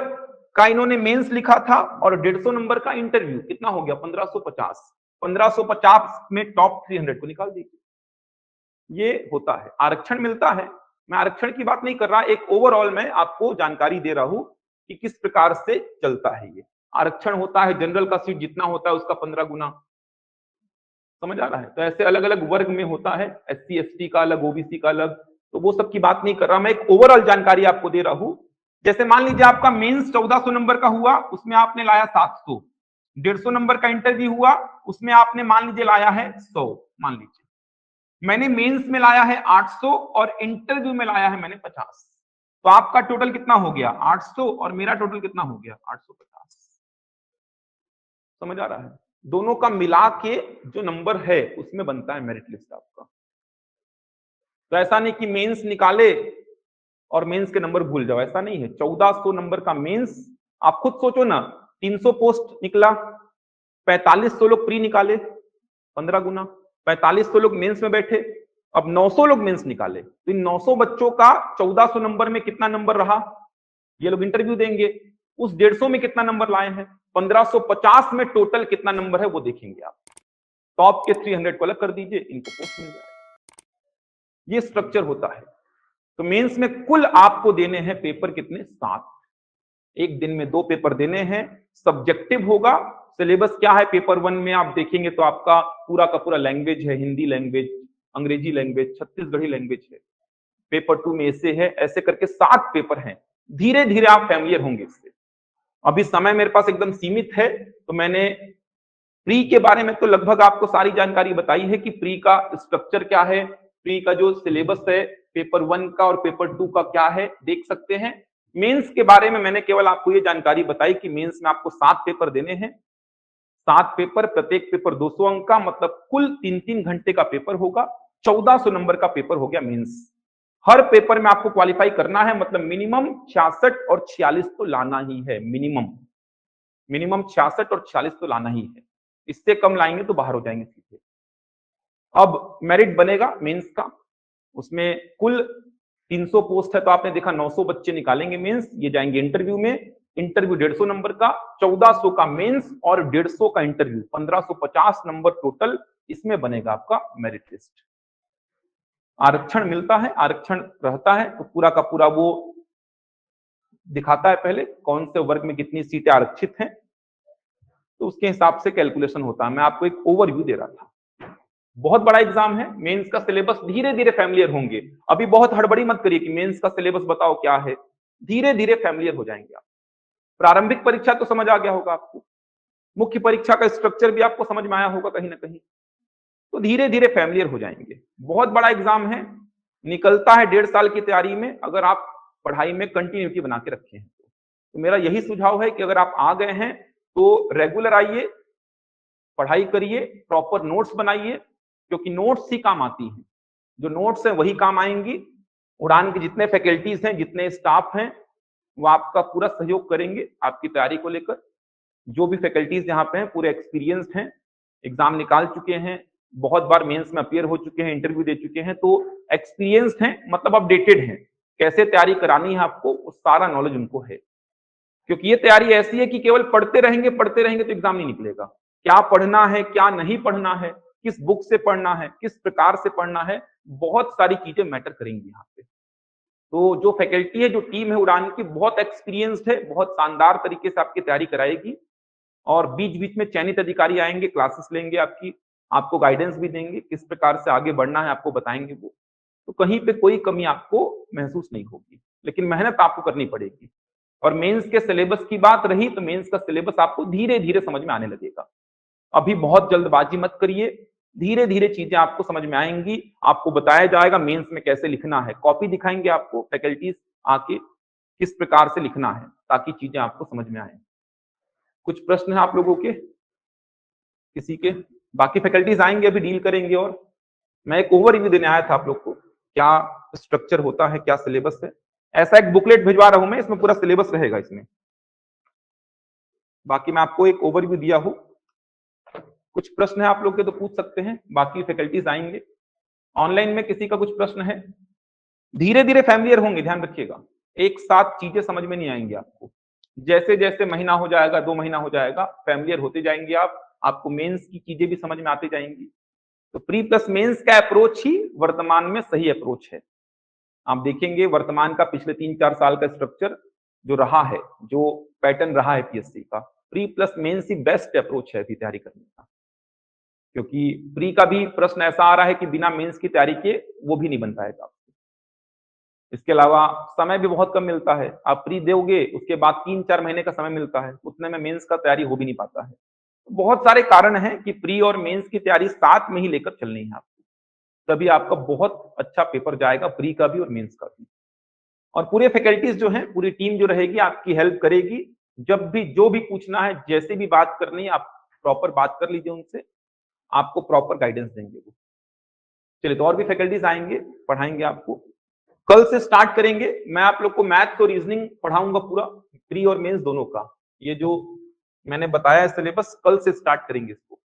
का इन्होंने मेंस लिखा था और 150 नंबर का इंटरव्यू, कितना हो गया? 1550। 1550 में टॉप 300 को निकाल दीजिए। ये होता है, आरक्षण मिलता है। मैं आरक्षण की बात नहीं कर रहा, एक ओवरऑल मैं आपको जानकारी दे रहा हूं कि किस प्रकार से चलता है। ये आरक्षण होता है, जनरल का सीट जितना होता है उसका 15 गुना। समझ आ रहा है? तो ऐसे अलग अलग वर्ग में होता है, एससी एसटी का अलग, ओबीसी का अलग, तो वो सब की बात नहीं कर रहा, मैं एक ओवरऑल जानकारी आपको दे रहा हूं। जैसे मान लीजिए आपका मेंस 1400 नंबर का हुआ, उसमें आपने लाया 700। 150 नंबर का इंटरव्यू हुआ, उसमें आपने मान लीजिए लाया है 100। मान लीजिए मैंने मेंस में लाया है 800 और इंटरव्यू में लाया है मैंने 50, तो आपका टोटल कितना हो गया? 800 और मेरा टोटल कितना हो गया? 850। समझ आ रहा है? दोनों का मिला के जो नंबर है उसमें बनता है मेरिट लिस्ट आपका। तो ऐसा नहीं कि मेंस निकाले और मेंस के नंबर भूल जाओ, ऐसा नहीं है। 1400 नंबर का मेंस, आप खुद सोचो ना, 300 पोस्ट निकला, 4500 लोग प्री निकाले, 15 गुना, 4500 लोग मेंस में बैठे, अब 900 लोग मेंस निकाले, तो इन 900 बच्चों का 1400 नंबर में कितना नंबर रहा? ये लोग इंटरव्यू देंगे, उस 150 में कितना नंबर लाए हैं? 1550 में टोटल कितना नंबर है वो देखेंगे आप। टॉप के 300 को अलग कर दीजिए, इनको पोस्ट मिल जाएगा। ये स्ट्रक्चर होता है। तो मेंस में कुल आपको देने हैं पेपर कितने? 7। एक दिन में 2 पेपर देने हैं। सब्जेक्टिव होगा। सिलेबस क्या है पेपर 1 में आप देखेंगे तो आपका पूरा का पूरा लैंग्वेज है, हिंदी लैंग्वेज, अंग्रेजी लैंग्वेज, छत्तीसगढ़ी लैंग्वेज है। पेपर 2 में ऐसे है, ऐसे करके 7 पेपर हैं। धीरे धीरे आप फैमिलियर होंगे इससे। अभी समय मेरे पास एकदम सीमित है, तो मैंने प्री के बारे में तो लगभग आपको सारी जानकारी बताई है कि प्री का स्ट्रक्चर क्या है, प्री का जो सिलेबस है पेपर 1 का और पेपर 2 का क्या है, देख सकते हैं। मेंस के बारे में मैंने केवल आपको ये जानकारी बताई कि मेंस में आपको 7 पेपर देने हैं। 7 पेपर, प्रत्येक पेपर 200 अंक का, मतलब कुल 3-3 घंटे का पेपर होगा। 1400 नंबर का पेपर हो गया मेंस। हर पेपर में आपको क्वालिफाई करना है, मतलब मिनिमम 66 और 46 तो लाना ही है। मिनिमम 66 और 46 तो लाना ही है। इससे कम लाएंगे तो बाहर हो जाएंगे सीधे। अब मेरिट बनेगा मेंस का, उसमें कुल 300 पोस्ट है, तो आपने देखा 900 बच्चे निकालेंगे मेंस, ये जाएंगे इंटरव्यू में। इंटरव्यू 150 नंबर का, 1400 का मेंस और 150 का इंटरव्यू, 1550 नंबर टोटल, इसमें बनेगा आपका मेरिट लिस्ट। आरक्षण मिलता है, आरक्षण रहता है तो पूरा का पूरा वो दिखाता है पहले कौन से वर्ग में कितनी सीटें आरक्षित हैं, तो उसके हिसाब से कैलकुलेशन होता है। मैं आपको एक ओवरव्यू दे रहा था। बहुत बड़ा एग्जाम है, मेंस का सिलेबस धीरे धीरे फैमिलियर होंगे। अभी बहुत हड़बड़ी मत करिए कि मेंस का सिलेबस बताओ क्या है, धीरे धीरे फैमिलियर हो जाएंगे आप। प्रारंभिक परीक्षा तो समझ आ गया होगा आपको, मुख्य परीक्षा का स्ट्रक्चर भी आपको समझ में आया होगा कहीं ना कहीं, तो धीरे धीरे फैमिलियर हो जाएंगे। बहुत बड़ा एग्जाम है, निकलता है 1.5 साल की तैयारी में, अगर आप पढ़ाई में कंटिन्यूटी बना के रखे हैं तो मेरा यही सुझाव है कि अगर आप आ गए हैं तो रेगुलर आइए, पढ़ाई करिए, प्रॉपर नोट्स बनाइए, क्योंकि नोट्स ही काम आती हैं। जो नोट्स हैं वही काम आएंगी। उड़ान के जितने फैकल्टीज हैं, जितने स्टाफ हैं, वो आपका पूरा सहयोग करेंगे आपकी तैयारी को लेकर। जो भी फैकल्टीज यहाँ पे हैं पूरे एक्सपीरियंस्ड हैं, एग्जाम निकाल चुके हैं, बहुत बार मेंस में अपीयर हो चुके हैं, इंटरव्यू दे चुके हैं, तो एक्सपीरियंस्ड हैं, मतलब अपडेटेड हैं। कैसे तैयारी करानी है आपको, वो सारा नॉलेज उनको है। क्योंकि ये तैयारी ऐसी है कि केवल पढ़ते रहेंगे तो एग्जाम नहीं निकलेगा। क्या पढ़ना है, क्या नहीं पढ़ना है, किस बुक से पढ़ना है, किस प्रकार से पढ़ना है, बहुत सारी चीजें मैटर करेंगी यहाँ पे। तो जो फैकल्टी है, जो टीम है उड़ान की, बहुत एक्सपीरियंस्ड है, बहुत शानदार तरीके से आपकी तैयारी कराएगी और बीच-बीच में चयनित अधिकारी आएँगे, क्लासेस लेंगे आपकी, आपको गाइडेंस भी देंगे, किस प्रकार से आगे बढ़ना है आपको बताएँगे वो। तो कहीं पे कोई कमी आपको महसूस नहीं होगी, लेकिन मेहनत आपको करनी पड़ेगी। और मेंस के सिलेबस की बात रही तो मेंस का सिलेबस आपको धीरे-धीरे समझ में आने लगेगा। अभी बहुत जल्दबाजी मत करिए, धीरे-धीरे चीजें आपको समझ में आएँगी, आपको बताया जाएगा मेंस में कैसे लिखना है, कॉपी दिखाएँगे आपको फैकल्टीज़ आके, किस प्रकार से लिखना है, ताकि चीजें आपको समझ में आएँ। कुछ प्रश्न है आप लोगों के? किसी के? बाकी फैकल्टीज़ आएँगे अभी डील करेंगे और मैं एक ओवरव्यू देने आया था आप लोग को, क्या स्ट्रक्चर होता है, क्या सिलेबस है। ऐसा एक बुकलेट भिजवा रहा हूँ मैं, इसमें पूरा सिलेबस रहेगा इसमें। बाकी मैं आपको एक ओवरव्यू दिया हूँ। कुछ प्रश्न है आप लोग के तो पूछ सकते हैं, बाकी फैकल्टीज़ आएँगे। ऑनलाइन में किसी का कुछ प्रश्न है? धीरे-धीरे फ़ैमिलियर होंगे, ध्यान रखिएगा। एक साथ चीज़ें समझ में नहीं आएँगी आपको। जैसे-जैसे महीना हो जाएगा, 2 महीना हो जाएगा, फ़ैमिलियर होते जाएँगे आप, आपको मेंस की चीज़ें भी समझ में आती जाएँगी। तो प्री प्लस मेंस का अप्रोच ही वर्तमान में सही अप्रोच है। आप देखेंगे वर्तमान का पिछले 3-4 साल का स्ट्रक्चर जो रहा है, जो पैटर्न रहा है पीएससी का, प्री प्लस मेंस ही बेस्ट अप्रोच है अभी तैयारी करने का। क्योंकि प्री का भी प्रश्न ऐसा आ रहा है कि बिना मेंस की तैयारी के वो भी नहीं बन पाएगा। इसके अलावा समय भी बहुत कम मिलता है। आप प्री दोगे, उसके बाद 3-4 महीने का समय मिलता है, उतने में मेंस का तैयारी हो भी नहीं पाता है। बहुत सारे कारण हैं कि प्री और मेंस की तैयारी साथ में ही लेकर चलनी है आपको, तभी आपका बहुत अच्छा पेपर जाएगा प्री का भी और मेंस का भी। और पूरे फैकल्टीज़ जो हैं, पूरी टीम जो रहेगी आपकी हेल्प करेगी। जब भी जो भी पूछना है, जैसे भी बात करनी है, आप प्रॉपर बात कर लीजिए उनसे, आपको प्रॉपर गाइडेंस देंगे वो। चलिए, तो और भी फैकल्टीज़ आएँगे, पढ़ाएँगे आपको। कल से स्टार्ट करेंगे, मैं आप लोग को मैथ्स और रीजनिंग पढ़ाऊँगा पूरा, प्री और मेंस दोनों का। ये जो मैंने बताया है सिलेबस, कल से स्टार्ट करेंगे इसको।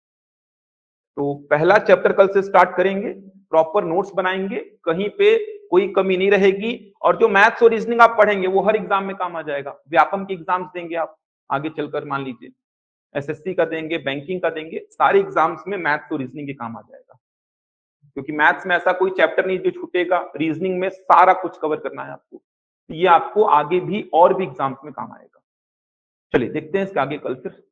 तो पहला चैप्टर कल से स्टार्ट करेंगे, प्रॉपर नोट्स बनाएँगे, कहीं पे कोई कमी नहीं रहेगी और जो मैथ्स और रीजनिंग आप पढ़ेंगे, वो हर एग्ज़ाम में काम आ जाएगा। व्यापम के एग्ज़ाम्स देंगे आप, आगे चलकर मान लीजिए, एसएससी का देंगे, बैंकिंग का देंगे, सारे एग्ज़ाम्स में मैथ्स और रीजनिंग के काम आ जाएगा। क्योंकि मैथ्स में ऐसा कोई चैप्टर नहीं जो छूटेगा, रीजनिंग में सारा कुछ कवर करना है आपको। ये आपको आगे भी और भी एग्ज़ाम्स में काम आएगा। चलिए देखते हैं इसके आगे कल फिर।